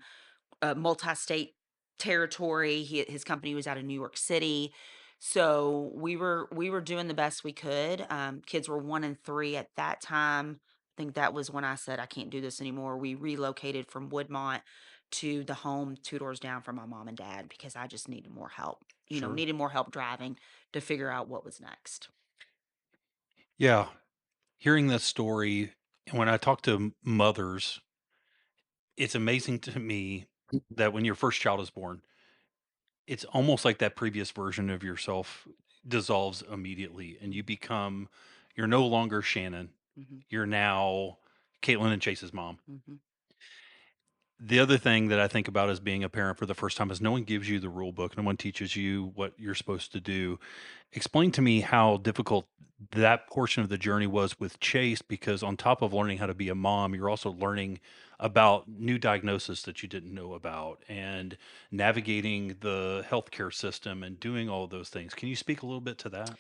multi-state territory. His company was out of New York City. So we were doing the best we could. Kids were 1 and 3 at that time. I think that was when I said I can't do this anymore. We relocated from Woodmont to the home 2 doors down from my mom and dad because I just needed more help. Sure. Needed more help driving to figure out what was next. Yeah. Hearing this story, and when I talk to mothers, it's amazing to me that when your first child is born, it's almost like that previous version of yourself dissolves immediately and you're no longer Shannon. Hmm. You're now Caitlin and Chase's mom. Hmm. The other thing that I think about as being a parent for the first time is no one gives you the rule book. No one teaches you what you're supposed to do. Explain to me how difficult that portion of the journey was with Chase, because on top of learning how to be a mom, you're also learning about new diagnosis that you didn't know about and navigating the healthcare system and doing all of those things. Can you speak a little bit to that?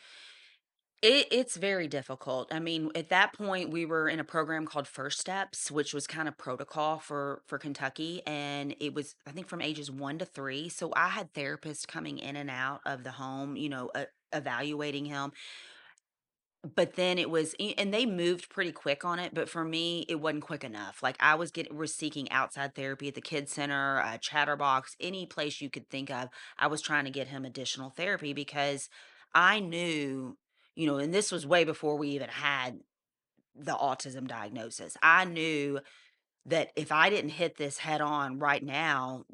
It's very difficult. I mean, at that point, we were in a program called First Steps, which was kind of protocol for Kentucky, and it was, I think, from ages 1 to 3. So I had therapists coming in and out of the home, evaluating him. But then and they moved pretty quick on it, but for me, it wasn't quick enough. Like was seeking outside therapy at the kids center, Chatterbox, any place you could think of. I was trying to get him additional therapy because I knew, and this was way before we even had the autism diagnosis. I knew that if I didn't hit this head on right now,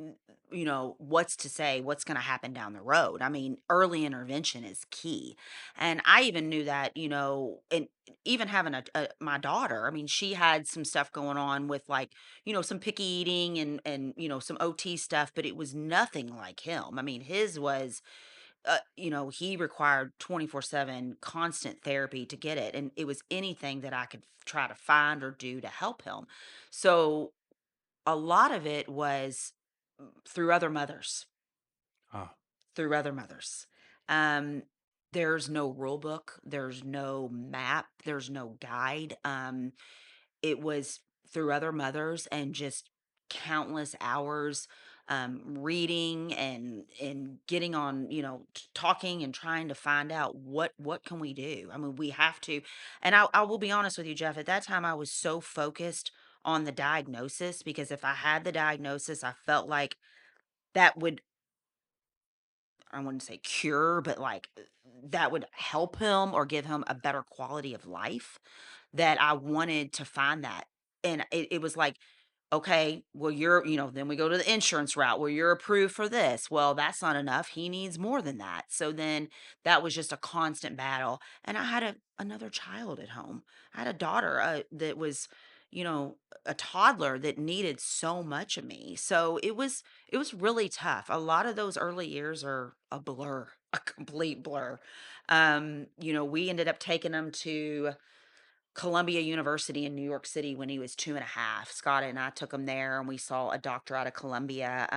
what's to say what's going to happen down the road? I mean, early intervention is key. And I even knew that, and even having my daughter, I mean, she had some stuff going on with like, some picky eating and some OT stuff, but it was nothing like him. I mean, his was he required 24/7 constant therapy to get it. And it was anything that I could try to find or do to help him. So a lot of it was through other mothers, Ah, through other mothers. Um, there's no rule book, there's no map, there's no guide. It was through other mothers and just countless hours reading and getting on, talking and trying to find out what can we do. I mean, we have to. And I will be honest with you, Jeff, at that time I was so focused on the diagnosis because if I had the diagnosis, I felt like that would, I wouldn't say cure, but like that would help him or give him a better quality of life, that I wanted to find that. And it was like, okay, well, then we go to the insurance route where you're approved for this. Well, that's not enough. He needs more than that. So then that was just a constant battle. And I had another child at home. I had a daughter that was, you know, a toddler that needed so much of me. So it was really tough. A lot of those early years are a blur, a complete blur. We ended up taking them to Columbia University in New York City when he was 2.5. Scott and I took him there and we saw a doctor out of Columbia.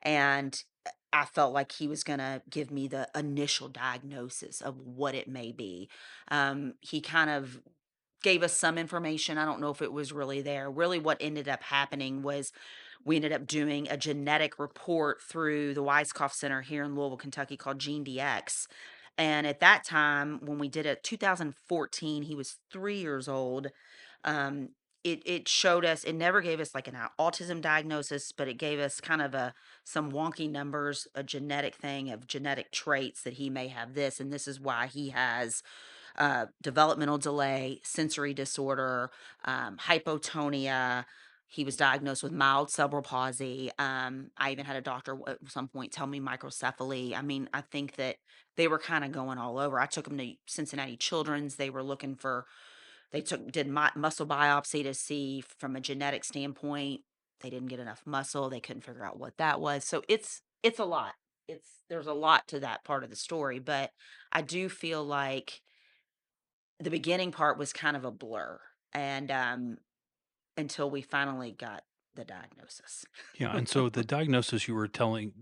And I felt like he was going to give me the initial diagnosis of what it may be. He kind of gave us some information. I don't know if it was really there. Really, what ended up happening was we ended up doing a genetic report through the Weiskopf Center here in Louisville, Kentucky called GeneDx. And at that time, when we did it, 2014, he was 3 years old. Um, it showed us. It never gave us like an autism diagnosis, but it gave us kind of some wonky numbers, a genetic thing of genetic traits that he may have this, and this is why he has developmental delay, sensory disorder, hypotonia. He was diagnosed with mild cerebral palsy. I even had a doctor at some point tell me microcephaly. I mean, I think that they were kind of going all over. I took him to Cincinnati Children's. They were looking for, they did muscle biopsy to see from a genetic standpoint. They didn't get enough muscle. They couldn't figure out what that was. So it's a lot. There's a lot to that part of the story, but I do feel like the beginning part was kind of a blur, and, until we finally got the diagnosis. yeah. And so the diagnosis you telling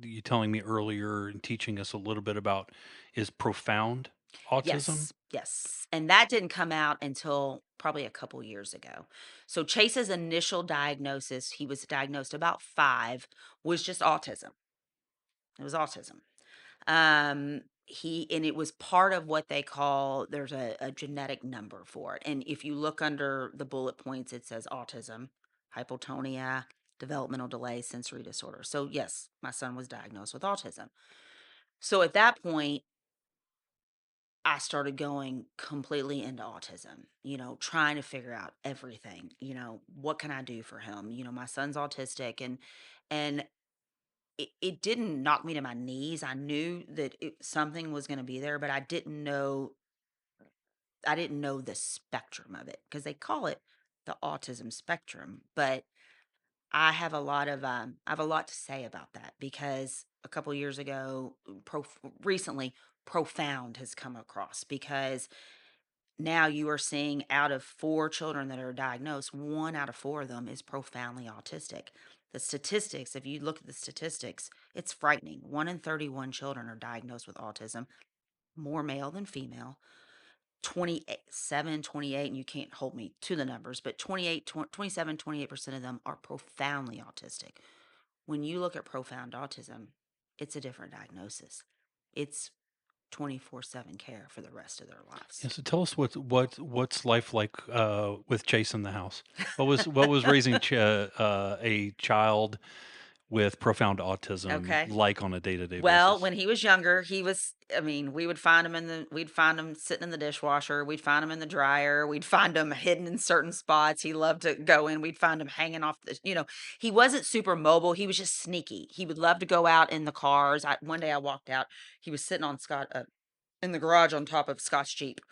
me earlier and teaching us a little bit about is profound autism. Yes, yes, and that didn't come out until probably a couple years ago. So Chase's initial diagnosis, he was diagnosed about 5, was just autism. It was autism. And it was part of what they call, there's a genetic number for it. And if you look under the bullet points, it says autism, hypotonia, developmental delay, sensory disorder. So yes, my son was diagnosed with autism. So at that point, I started going completely into autism, trying to figure out everything, what can I do for him? My son's autistic, and it didn't knock me to my knees. I knew that something was going to be there, but I didn't know the spectrum of it because they call it the autism spectrum. But I have a lot to say about that because a couple years ago, recently, profound has come across because now you are seeing out of 4 children that are diagnosed, 1 out of 4 of them is profoundly autistic. The statistics, if you look at the statistics, it's frightening. 1 in 31 children are diagnosed with autism, more male than female. 27, 28, and you can't hold me to the numbers, but 27, 28% of them are profoundly autistic. When you look at profound autism, it's a different diagnosis. It's 24/7 care for the rest of their lives. Yeah, so tell us what's life like with Chase in the house. What was raising a child with profound autism Okay. like on a day-to-day Well, basis? when he was younger, I mean, we'd find him sitting in the dishwasher. We'd find him in the dryer. We'd find him hidden in certain spots. He loved to go in. We'd find him hanging off he wasn't super mobile. He was just sneaky. He would love to go out in the cars. One day I walked out. He was sitting on in the garage on top of Scott's Jeep,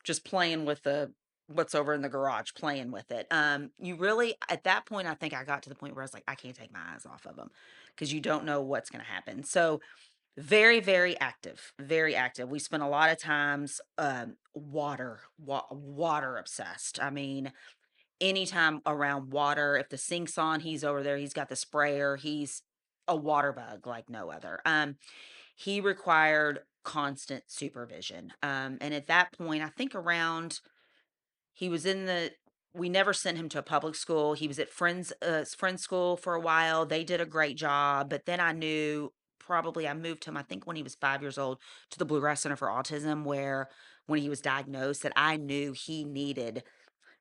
just playing with what's over in the garage, playing with it. You really at that point, I think I got to the point where I was like, I can't take my eyes off of him because you don't know what's going to happen. So very, very active, very active. We spent a lot of times water obsessed. I mean, anytime around water, if the sink's on, he's over there. He's got the sprayer. He's a water bug like no other. He required constant supervision. And at that point, I think around he was in the we never sent him to a public school. He was at friends school for a while. They did a great job, but then I knew probably I moved him I think when he was 5 years old to the Bluegrass Center for Autism where when he was diagnosed that I knew he needed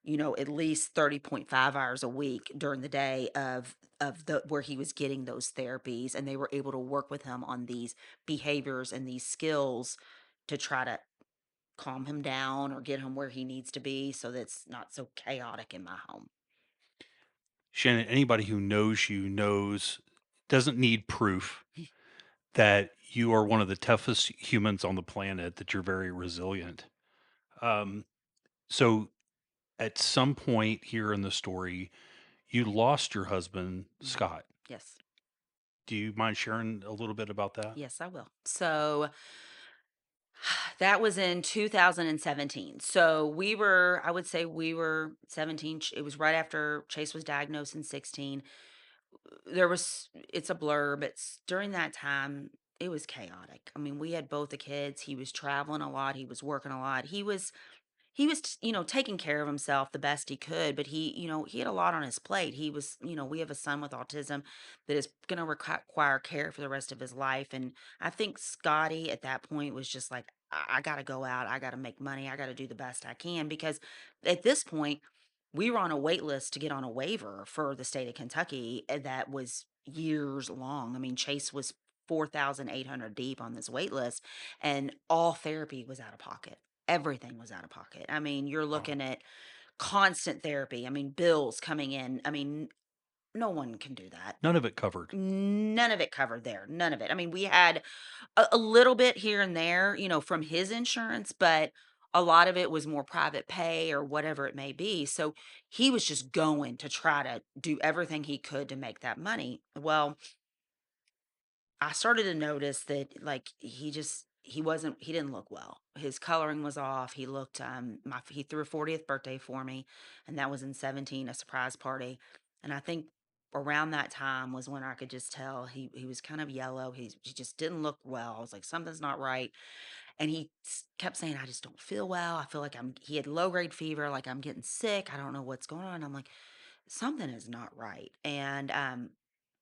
at least 30.5 hours a week during the day of the where he was getting those therapies and they were able to work with him on these behaviors and these skills to try to calm him down or get him where he needs to be so that's not so chaotic in my home. Shannon, anybody who knows you knows doesn't need proof that you are one of the toughest humans on the planet, that you're very resilient. Um, so at some point here in the story, you lost your husband, Mhm. Scott. Yes. Do you mind sharing a little bit about that? Yes, I will. So that was in 2017. So I would say we were 17. It was right after Chase was diagnosed in 16. It's a blur, but during that time, it was chaotic. I mean, we had both the kids. He was traveling a lot. He was working a lot. He was taking care of himself the best he could, but he had a lot on his plate. We have a son with autism that is going to require care for the rest of his life. And I think Scotty at that point was just like, I got to go out. I got to make money. I got to do the best I can because at this point, we were on a wait list to get on a waiver for the state of Kentucky that was years long. I mean, Chase was 4,800 deep on this wait list, and all therapy was out of pocket. Everything was out of pocket. I mean, you're Wow. looking at constant therapy. I mean, bills coming in. I mean, no one can do that. None of it covered. None of it covered there. None of it. I mean, we had a little bit here and there, from his insurance, but a lot of it was more private pay or whatever it may be. So he was just going to try to do everything he could to make that money. Well, I started to notice that like he didn't look well. His coloring was off. He threw a 40th birthday for me and that was in 17, a surprise party. And I think around that time was when I could just tell he was kind of yellow. He just didn't look well. I was like something's not right. And kept saying I just don't feel well. I feel like he had low grade fever, like I'm getting sick. I don't know what's going on. I'm like something is not right. And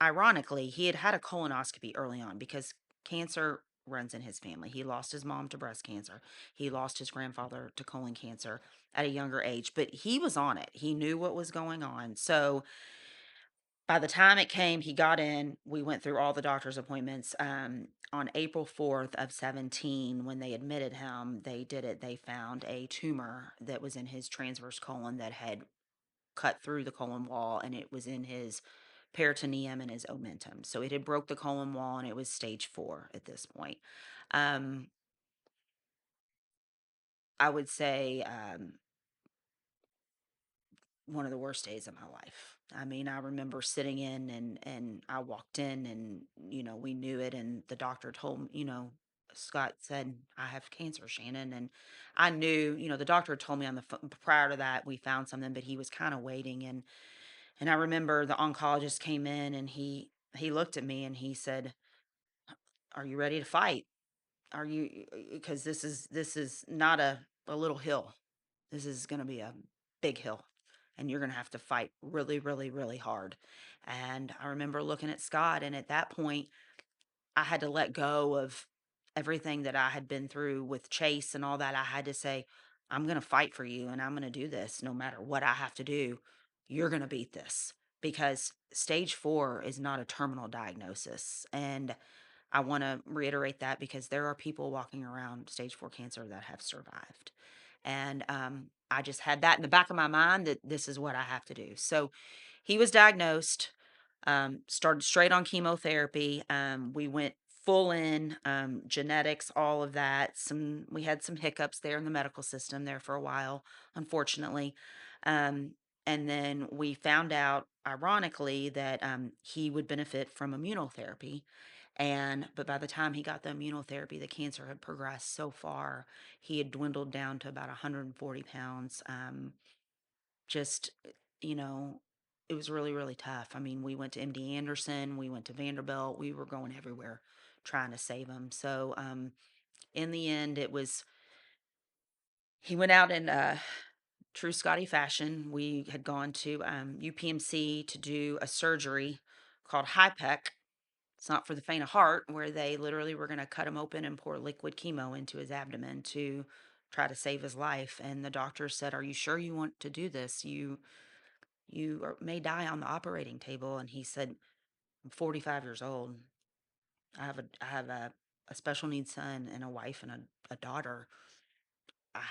ironically, he had had a colonoscopy early on because cancer runs in his family. He lost his mom to breast cancer. He lost his grandfather to colon cancer at a younger age, but he was on it. He knew what was going on. So by the time it came, he got in. We went through all the doctor's appointments. On April 4th of 17, when they admitted him, they did it. They found a tumor that was in his transverse colon that had cut through the colon wall and it was in his peritoneum and his omentum. So it had broke the colon wall and it was stage 4 at this point. Um, I would say one of the worst days of my life. I mean, I remember sitting in and I walked in and we knew it and the doctor told me, Scott said I have cancer, Shannon, and I knew, the doctor told me on the phone prior to that we found something, but he was kind of waiting and I remember the oncologist came in and he looked at me and he said, "Are you ready to fight? Are you because this is not a a little hill. This is going to be a big hill, and you're going to have to fight really, really, really hard. And I remember looking at Scott, and at that point, I had to let go of everything that I had been through with Chase and all that. I had to say, I'm going to fight for you, and I'm going to do this no matter what I have to do. You're going to beat this, because stage 4 is not a terminal diagnosis. And I want to reiterate that, because there are people walking around stage 4 cancer that have survived. And I just had that in the back of my mind, that this is what I have to do. So he was diagnosed, started straight on chemotherapy. We went full in, genetics, all of that. We had some hiccups there in the medical system there for a while, unfortunately. Um, and then we found out, ironically, that he would benefit from immunotherapy. But by the time he got the immunotherapy, the cancer had progressed so far. He had dwindled down to about 140 pounds. Just, you know, it was really, really tough. I mean, we went to MD Anderson, we went to Vanderbilt, we were going everywhere trying to save him. So, in the end, he went out in true Scotty fashion. We had gone to UPMC to do a surgery called HIPEC. It's not for the faint of heart, where they literally were going to cut him open and pour liquid chemo into his abdomen to try to save his life. And the doctor said, "Are you sure you want to do this? May die on the operating table." And he said, "I'm 45 years old. I have a special needs son and a wife and a daughter. I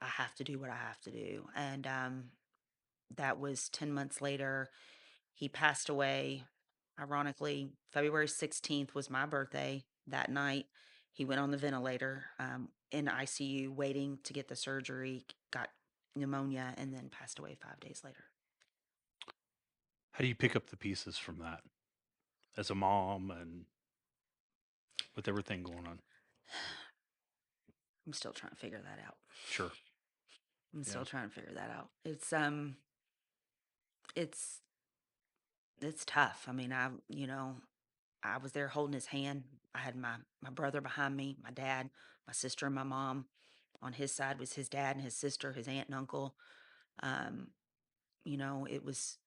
have to do what I have to do." And that was 10 months later. He passed away. Ironically, February 16th was my birthday. That night, he went on the ventilator, in ICU, waiting to get the surgery, got pneumonia, and then passed away 5 days later. How do you pick up the pieces from that as a mom and with everything going on? I'm still trying to figure that out. Sure. I'm Yeah. still trying to figure that out. It's it's tough. I mean, I was there holding his hand. I had my brother behind me, my dad, my sister, and my mom. On his side was his dad and his sister, his aunt and uncle. Um, it was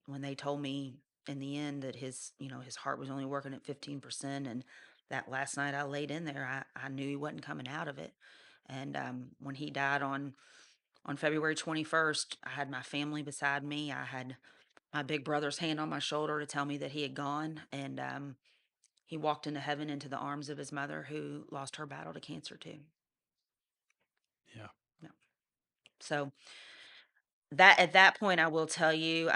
when they told me in the end that his heart was only working at 15%. And that last night I laid in there, I knew he wasn't coming out of it. And when he died on February 21st, I had my family beside me. I had my big brother's hand on my shoulder to tell me that he had gone. And he walked into heaven, into the arms of his mother, who lost her battle to cancer too. Yeah. Yeah. So that at that point, I will tell you,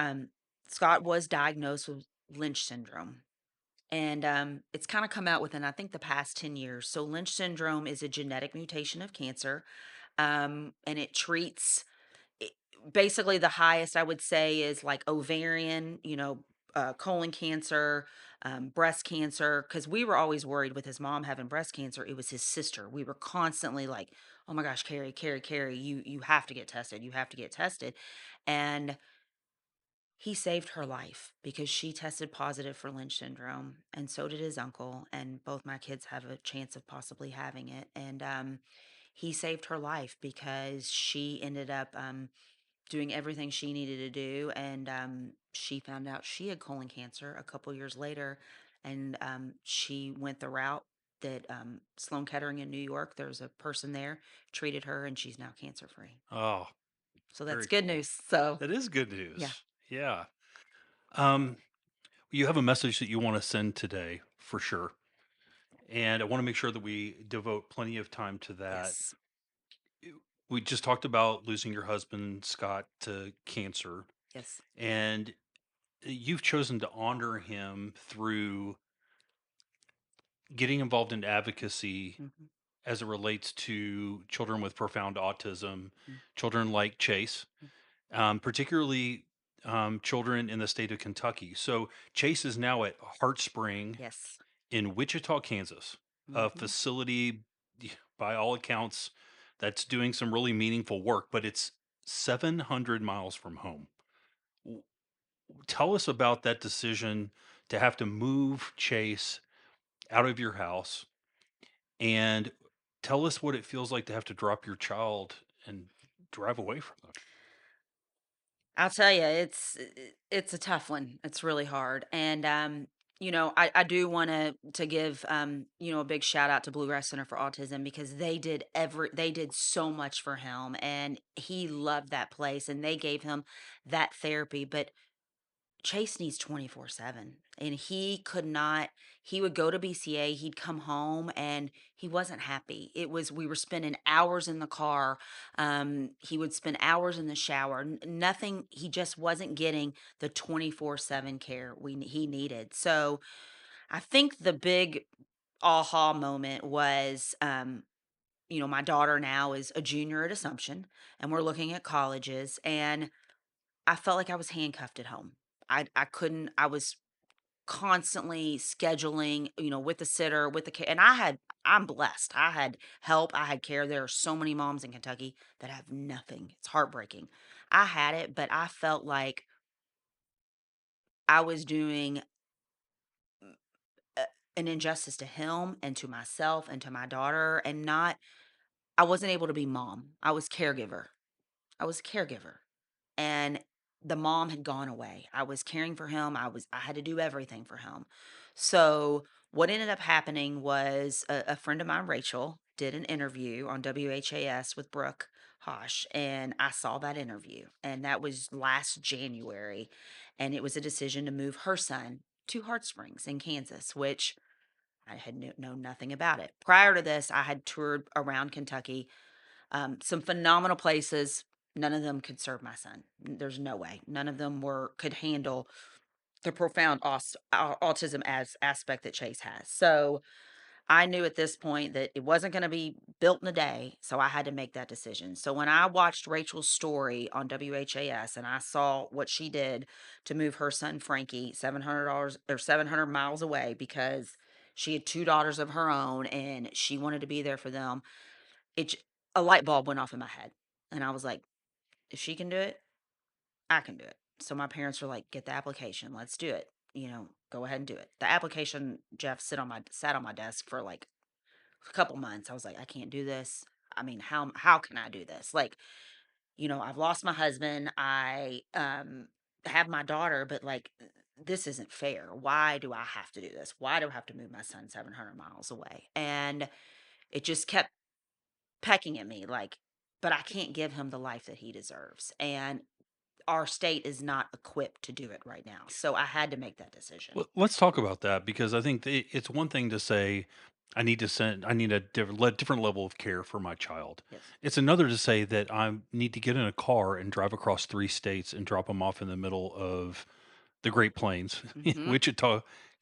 Scott was diagnosed with Lynch syndrome. And it's kind of come out within, I think, the past 10 years. So Lynch syndrome is a genetic mutation of cancer, and it treats it, basically the highest I would say is like ovarian, colon cancer, breast cancer. Because we were always worried with his mom having breast cancer. It was his sister. We were constantly like, "Oh my gosh, Carrie, Carrie, Carrie, you have to get tested. You have to get tested." And he saved her life because she tested positive for Lynch syndrome, and so did his uncle. And both my kids have a chance of possibly having it. And he saved her life because she ended up doing everything she needed to do. And she found out she had colon cancer a couple years later. And she went the route that Sloan Kettering in New York, there's a person there, treated her, and she's now cancer free. Oh, So that's very good cool. news. So, That is good yeah. news. Yeah. Um, you have a message that you want to send today for sure. And I want to make sure that we devote plenty of time to that. Yes. We just talked about losing your husband, Scott, to cancer. Yes. And you've chosen to honor him through getting involved in advocacy Hmm. as it relates to children with profound autism, children like Chase, particularly children in the state of Kentucky. So Chase is now at Heart Spring Yes. in Wichita, Kansas, a Hmm. facility by all accounts that's doing some really meaningful work, but it's 700 miles from home. W- Tell us about that decision to have to move Chase out of your house and Tell us what it feels like to have to drop your child and drive away from them. I'll tell you, it's a tough one. It's really hard, and I do want to give a big shout out to Bluegrass Center for Autism because they did so much for him, and he loved that place, and they gave him that therapy. But Chase needs 24/7 and he could not he would go to BCA, he'd come home and he wasn't happy. We were spending hours in the car. He would spend hours in the shower. Nothing, he just wasn't getting the 24/7 care he needed. So, I think the big aha moment was my daughter now is a junior at Assumption and we're looking at colleges and I felt like I was handcuffed at home. I couldn't I was constantly scheduling, with the sitter, with the and I'm blessed. I had help, I had care. There are so many moms in Kentucky that have nothing. It's heartbreaking. I had it, but I felt like I was doing a, an injustice to him and to myself and to my daughter and not I wasn't able to be mom. I was caregiver. I was a caregiver. And the mom had gone away. I was caring for him. I had to do everything for him. So what ended up happening was a friend of mine, Rachel, did an interview on WHAS with Brooke Hosh, and I saw that interview, and that was last January, and it was a decision to move her son to Hard Springs in Kansas, which I had known nothing about it. Prior to this, I had toured around Kentucky, some phenomenal places. None of them could serve my son. There's no way. None of them could handle the profound autism as aspect that Chase has. So I knew at this point that it wasn't going to be built in a day. So I had to make that decision. So when I watched Rachel's story on WHAS and I saw what she did to move her son Frankie $700 or 700 miles away because she had two daughters of her own and she wanted to be there for them, it a light bulb went off in my head, and I was like, "If she can do it, I can do it." So my parents were like, "Get the application. Let's do it. Go ahead and do it." The application, Jeff, sat on my desk for like a couple months. I was like, "I can't do this. I mean, how can I do this? Like, I've lost my husband. I have my daughter, but like this isn't fair. Why do I have to do this? Why do I have to move my son 700 miles away?" And it just kept pecking at me like, but I can't give him the life that he deserves. And our state is not equipped to do it right now. So I had to make that decision. Well, let's talk about that because I think it's one thing to say, I need a different level of care for my child. Yes. It's another to say that I need to get in a car and drive across 3 states and drop them off in the middle of the Great Plains, Hmm. Wichita,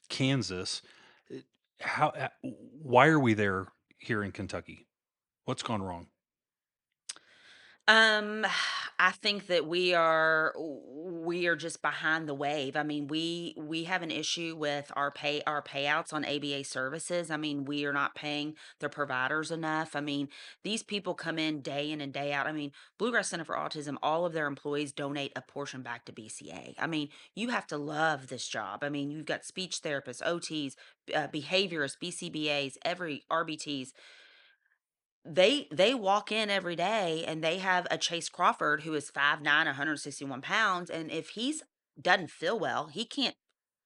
Kansas. Uh, why are we there here in Kentucky? What's gone wrong? Um, I think that we are just behind the wave. I mean, we have an issue with our payouts on ABA services. I mean, we are not paying the providers enough. I mean, these people come in day in and day out. I mean, Bluegrass Center for Autism, all of their employees donate a portion back to BCA. I mean, you have to love this job. I mean, you've got speech therapists, OTs, behaviorists, BCBAs, every RBTs. They walk in every day and they have a Chase Crawford who is 5'9", 161 pounds, and if he's doesn't feel well, he can't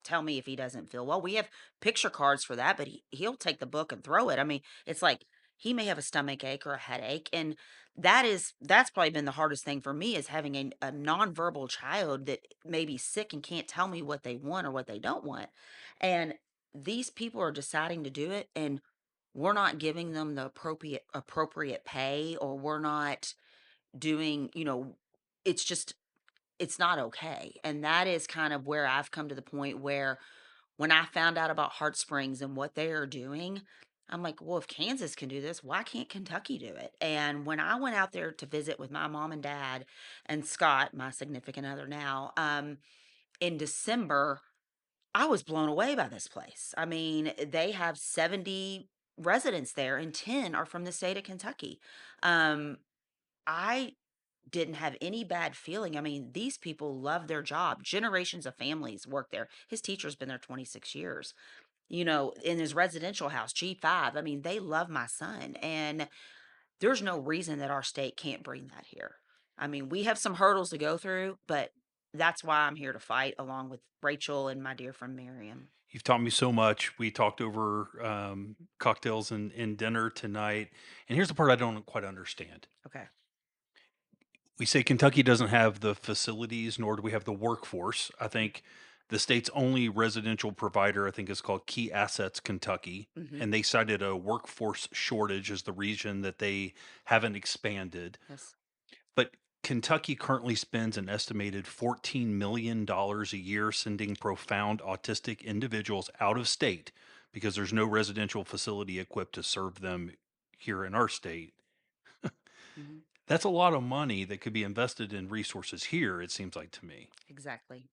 tell me if he doesn't feel well. We have picture cards for that, but he'll take the book and throw it. I mean, it's like he may have a stomach ache or a headache, and that's probably been the hardest thing for me is having a nonverbal child that may be sick and can't tell me what they want or what they don't want. And these people are deciding to do it, and we're not giving them the appropriate pay, or we're not doing, it's just it's not okay. And that is kind of where I've come to the point where when I found out about Heart Springs and what they are doing, I'm like, well, if Kansas can do this, why can't Kentucky do it? And when I went out there to visit with my mom and dad and Scott, my significant other now, in December, I was blown away by this place. I mean, they have 70 residents there and 10 are from the state of Kentucky. Um, I didn't have any bad feeling. I mean, these people love their job. Generations of families work there. His teacher's been there 26 years. in his residential house, G5. I mean, they love my son. And there's no reason that our state can't bring that here. I mean, we have some hurdles to go through, but that's why I'm here to fight along with Rachel and my dear friend Miriam. You've taught me so much. We talked over cocktails and dinner tonight. And here's the part I don't quite understand. Okay. We say Kentucky doesn't have the facilities, nor do we have the workforce. I Mm. think the state's only residential provider, I think, is called Key Assets Kentucky. Mm-hmm. And they cited a workforce shortage as the reason that they haven't expanded. Yes. But Kentucky currently spends an estimated $14 million a year sending profound autistic individuals out of state because there's no residential facility equipped to serve them here in our state. Mm-hmm. That's a lot of money that could be invested in resources here, it seems like to me. Exactly.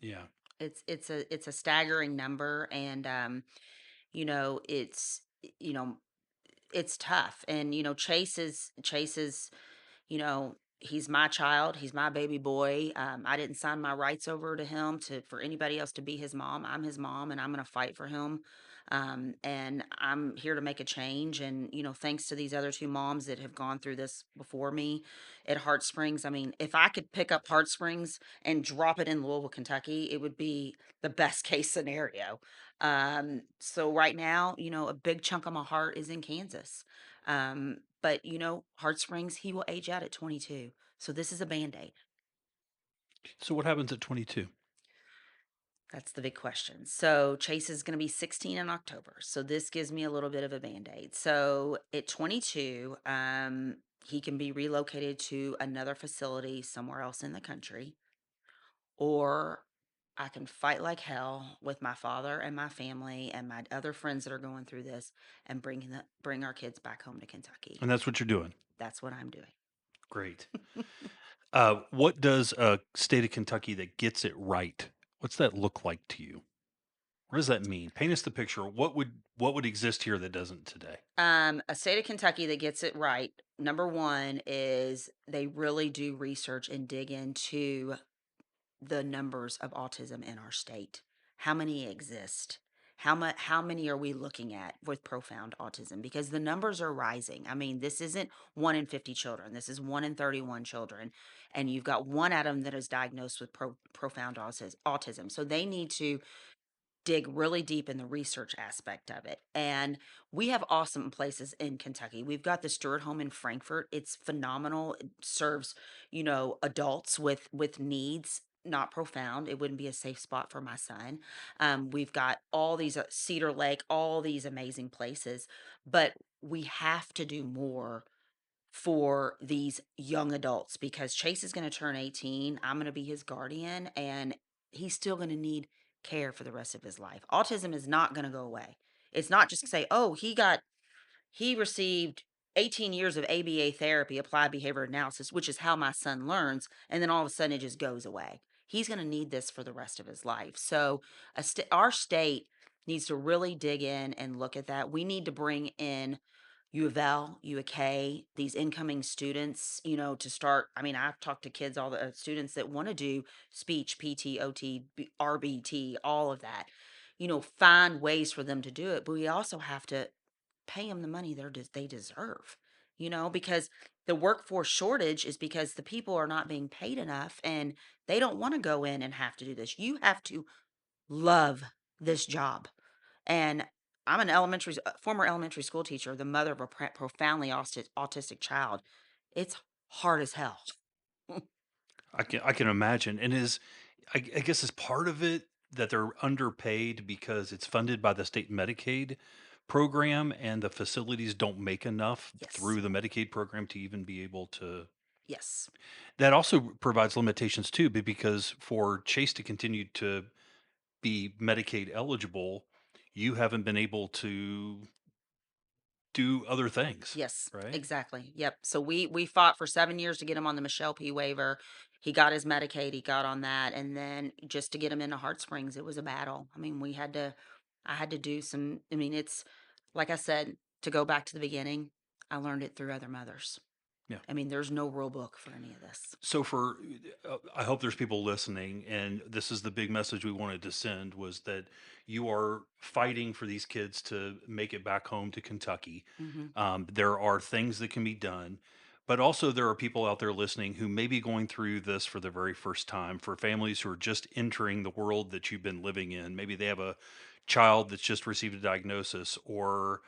Yeah. It's a staggering number, and you know it's tough. And Chase is he's my child. He's my baby boy. I didn't sign my rights over to him for anybody else to be his mom. I'm his mom, and I'm going to fight for him. And I'm here to make a change. And thanks to these other two moms that have gone through this before me at Heart Springs. I mean, if I could pick up Heart Springs and drop it in Louisville, Kentucky, it would be the best case scenario. So right now, a big chunk of my heart is in Kansas. But Heart Springs, he will age out at 22. So this is a band-aid. So what happens at 22? That's the big question. So Chase is going to be 16 in October. So this gives me a little bit of a band-aid. So at 22, he can be relocated to another facility somewhere else in the country, or I can fight like hell with my father and my family and my other friends that are going through this and bring our kids back home to Kentucky. And that's what you're doing. That's what I'm doing. Great. What does a state of Kentucky that gets it right? What's that look like to you? What does that mean? Paint us the picture. What would exist here that doesn't today? A state of Kentucky that gets it right, number one, is they really do research and dig into the numbers of autism in our state. How many exist? How many are we looking at with profound autism? Because the numbers are rising. I mean, this isn't 1 in 50 children. This is 1 in 31 children. And you've got one out of them that is diagnosed with profound autism. So they need to dig really deep in the research aspect of it. And we have awesome places in Kentucky. We've got the Stewart Home in Frankfort. It's phenomenal. It serves, adults with needs, not profound. It wouldn't be a safe spot for my son. We've got all these Cedar Lake, all these amazing places, but we have to do more for these young adults because Chase is going to turn 18. I'm going to be his guardian, and he's still going to need care for the rest of his life. Autism is not going to go away. It's not just to say, oh, he received 18 years of ABA therapy, applied behavior analysis, which is how my son learns, and then all of a sudden it just goes away. He's going to need this for the rest of his life. So our state needs to really dig in and look at that. We need to bring in U of L, U of K, these incoming students, to start. I mean, I've talked to kids, all the students that want to do speech, PT, OT, RBT, all of that, find ways for them to do it. But we also have to pay them the money they deserve, because the workforce shortage is because the people are not being paid enough and they don't want to go in and have to do this. You have to love this job. And I'm an former elementary school teacher, the mother of a profoundly autistic child. It's hard as hell. I can imagine. And I guess is part of it that they're underpaid because it's funded by the state Medicaid program and the facilities don't make enough Yes. through the Medicaid program to even be able to. Yes. That also provides limitations too, because for Chase to continue to be Medicaid eligible, you haven't been able to do other things, Yes, right? exactly. Yep. So we fought for 7 years to get him on the Michelle P waiver. He got his Medicaid, he got on that, and then just to get him into Heart Springs, it was a battle. I mean, I had to do some. I mean, it's like I said, to go back to the beginning. I learned it through other mothers. Yeah. I mean, there's no rule book for any of this. So for I hope there's people listening, and this is the big message we wanted to send, was that you are fighting for these kids to make it back home to Kentucky. Hmm. There are things that can be done, but also there are people out there listening who may be going through this for the very first time. For families who are just entering the world that you've been living in, maybe they have a child that's just received a diagnosis, or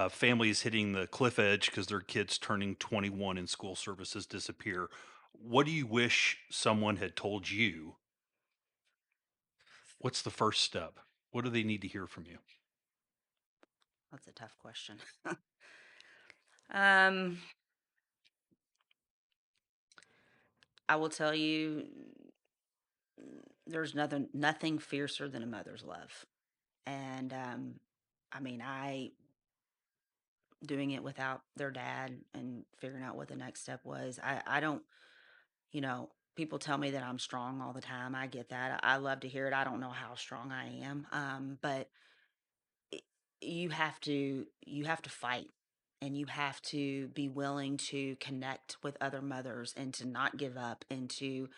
families hitting the cliff edge because their kids turning 21 and school services disappear. What do you wish someone had told you? What's the first step? What do they need to hear from you? That's a tough question. um, I will tell you, there's nothing fiercer than a mother's love. And I mean, I doing it without their dad and figuring out what the next step was. I don't, people tell me that I'm strong all the time. I get that. I love to hear it. I don't know how strong I am. But i- you have to fight, and you have to be willing to connect with other mothers and to not give up and to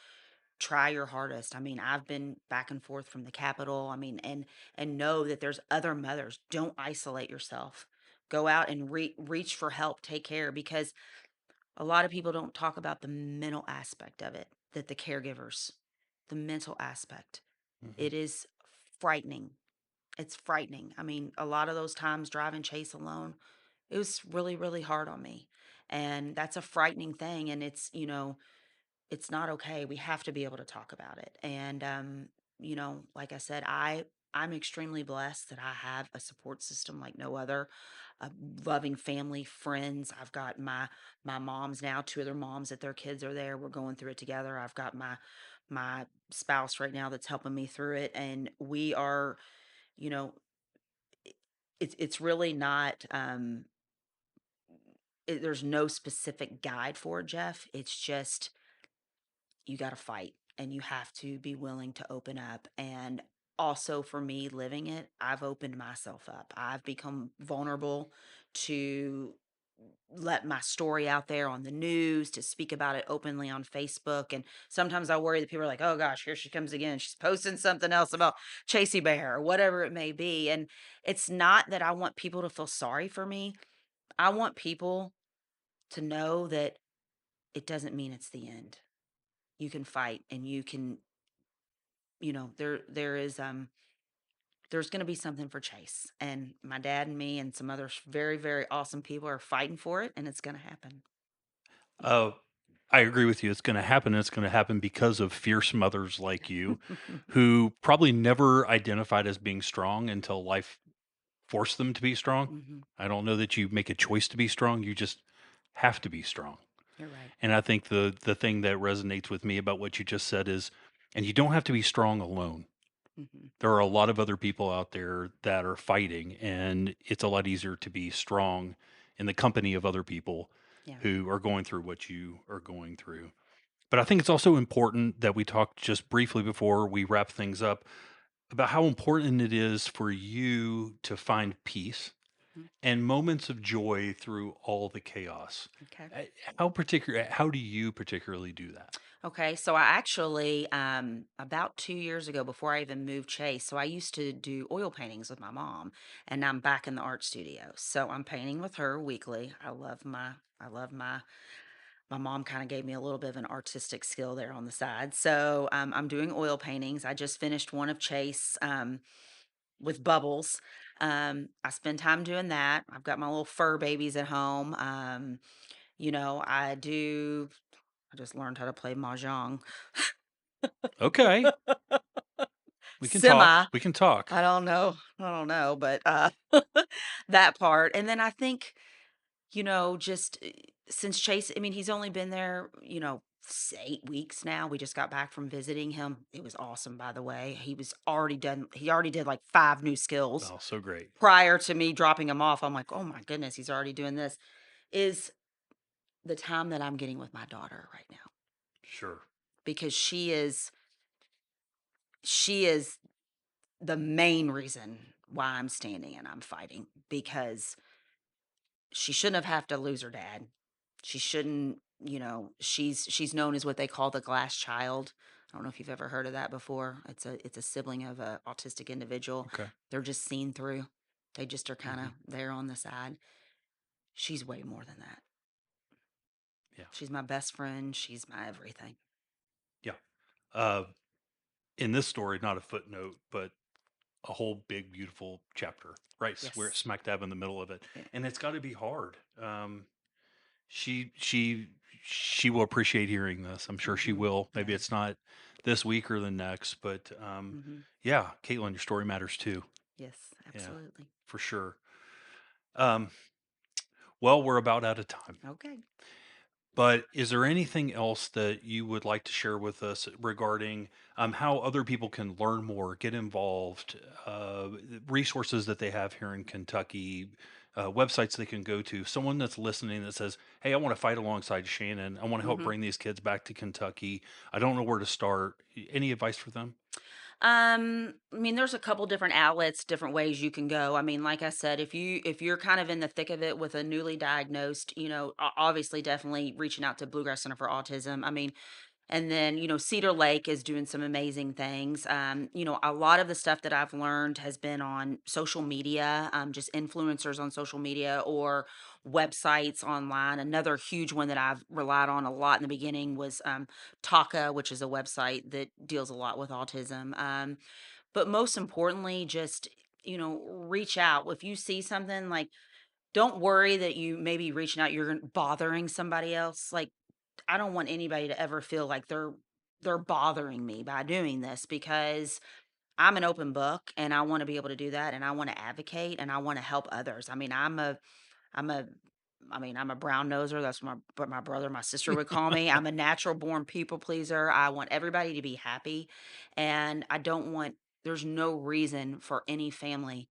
try your hardest. I mean, I've been back and forth from the Capitol. I mean, and know that there's other mothers. Don't isolate yourself. Go out and reach for help. Take care, because a lot of people don't talk about the mental aspect of it. That the caregivers, the mental aspect, Hmm. it is frightening. It's frightening. I mean, a lot of those times driving Chase alone, it was really, really hard on me. And that's a frightening thing. And it's not okay. We have to be able to talk about it. And like I said, I'm extremely blessed that I have a support system like no other. A loving family, friends. I've got my moms now, two other moms that their kids are there. We're going through it together. I've got my spouse right now that's helping me through it, and we are, you know, it's really not there's no specific guide for it, Jeff. It's just you got to fight, and you have to be willing to open up. And also, for me living it, I've opened myself up. I've become vulnerable to let my story out there on the news, to speak about it openly on Facebook. And sometimes I worry that people are like, oh gosh, here she comes again. She's posting something else about Chasey Bear or whatever it may be. And it's not that I want people to feel sorry for me. I want people to know that it doesn't mean it's the end. You can fight, and you can, there's going to be something for Chase, and my dad and me and some other very, very awesome people are fighting for it, and it's going to happen. Uh, I agree with you. It's going to happen. And it's going to happen because of fierce mothers like you who probably never identified as being strong until life forced them to be strong. Hmm. I don't know that you make a choice to be strong. You just have to be strong. You're right. And I think the thing that resonates with me about what you just said is, and you don't have to be strong alone. Hmm. There are a lot of other people out there that are fighting, and it's a lot easier to be strong in the company of other people Yeah. who are going through what you are going through. But I think it's also important that we talk just briefly before we wrap things up about how important it is for you to find peace Mhm. and moments of joy through all the chaos. Okay. How do you particularly do that? Okay, so I actually, about 2 years ago, before I even moved Chase, so I used to do oil paintings with my mom, and I'm back in the art studio. So I'm painting with her weekly. I love my mom kind of gave me a little bit of an artistic skill there on the side. So I'm doing oil paintings. I just finished one of Chase with bubbles. I spend time doing that. I've got my little fur babies at home. I just learned how to play mahjong. Okay, we can talk. Semi. We can talk. I don't know, but that part. And then I think, just since Chase, I mean, he's only been there, 8 weeks now. We just got back from visiting him. It was awesome, by the way. He already did like 5 new skills Oh, so great. prior to me dropping him off. I'm like, oh my goodness, he's already doing this. Is the time that I'm getting with my daughter right now, Sure. because she is the main reason why I'm standing and I'm fighting, because she shouldn't have to lose her dad. She shouldn't, she's known as what they call the glass child. I don't know if you've ever heard of that before. It's a sibling of a autistic individual. Okay. They're just seen through. They just are kind Hmm. of there on the side. She's way more than that. Yeah. She's my best friend. She's my everything. Yeah. Uh, in this story, not a footnote, but a whole big, beautiful chapter, right? We're Yes. smack dab in the middle of it. Yeah. And it's got to be hard. She, she, she will appreciate hearing this. I'm sure she Mhm. will. Maybe Yeah. it's not this week or the next, but Mhm. yeah, Caitlin, your story matters too. Yes, Yeah, absolutely. for sure. Um, well, we're about out of time. Okay. But is there anything else that you would like to share with us regarding how other people can learn more, get involved, resources that they have here in Kentucky, websites they can go to? Someone that's listening that says, "Hey, I want to fight alongside Shannon. I want to help Mhm. bring these kids back to Kentucky. I don't know where to start." Any advice for them? I mean, there's a couple different outlets, different ways you can go. I mean, like I said, if you're kind of in the thick of it with a newly diagnosed, obviously definitely reaching out to Bluegrass Center for Autism. I mean, and then, Cedar Lake is doing some amazing things. A lot of the stuff that I've learned has been on social media, just influencers on social media or websites online. Another huge one that I've relied on a lot in the beginning was Taka, which is a website that deals a lot with autism. But most importantly, just, reach out. If you see something, like, don't worry that you maybe reaching out, you're bothering somebody else. Like, I don't want anybody to ever feel like they're bothering me by doing this, because I'm an open book and I want to be able to do that, and I want to advocate and I want to help others. I'm a I'm a brown noser. That's what my brother, my sister would call me. I'm a natural born people pleaser. I want everybody to be happy, and I don't want there's no reason for any family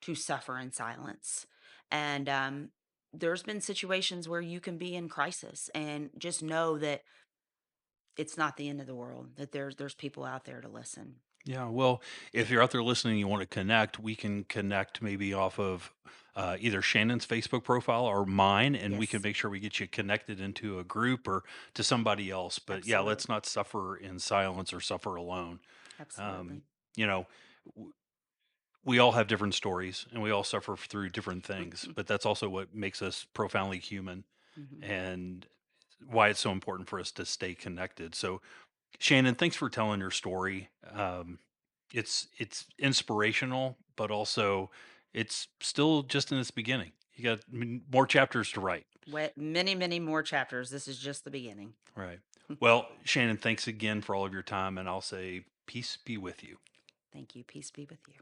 to suffer in silence. And there's been situations where you can be in crisis, and just know that it's not the end of the world, that there's people out there to listen. Yeah, well, if you're out there listening, you want to connect, we can connect maybe off of either Shannon's Facebook profile or mine, and we can Yes, make sure we get you connected into a group or to somebody else. But yeah, let's absolutely. not suffer in silence or suffer alone. Um, Absolutely. you know, w- we all have different stories and we all suffer through different things, but that's also what makes us profoundly human Hmm. and why it's so important for us to stay connected. So, Shannon, thanks for telling your story. It's inspirational, but also it's still just in its beginning. You got more chapters to write. Many, many more chapters. This is just the beginning. Right. Well, Shannon, thanks again for all of your time, and I'll say peace be with you. Thank you. Peace be with you.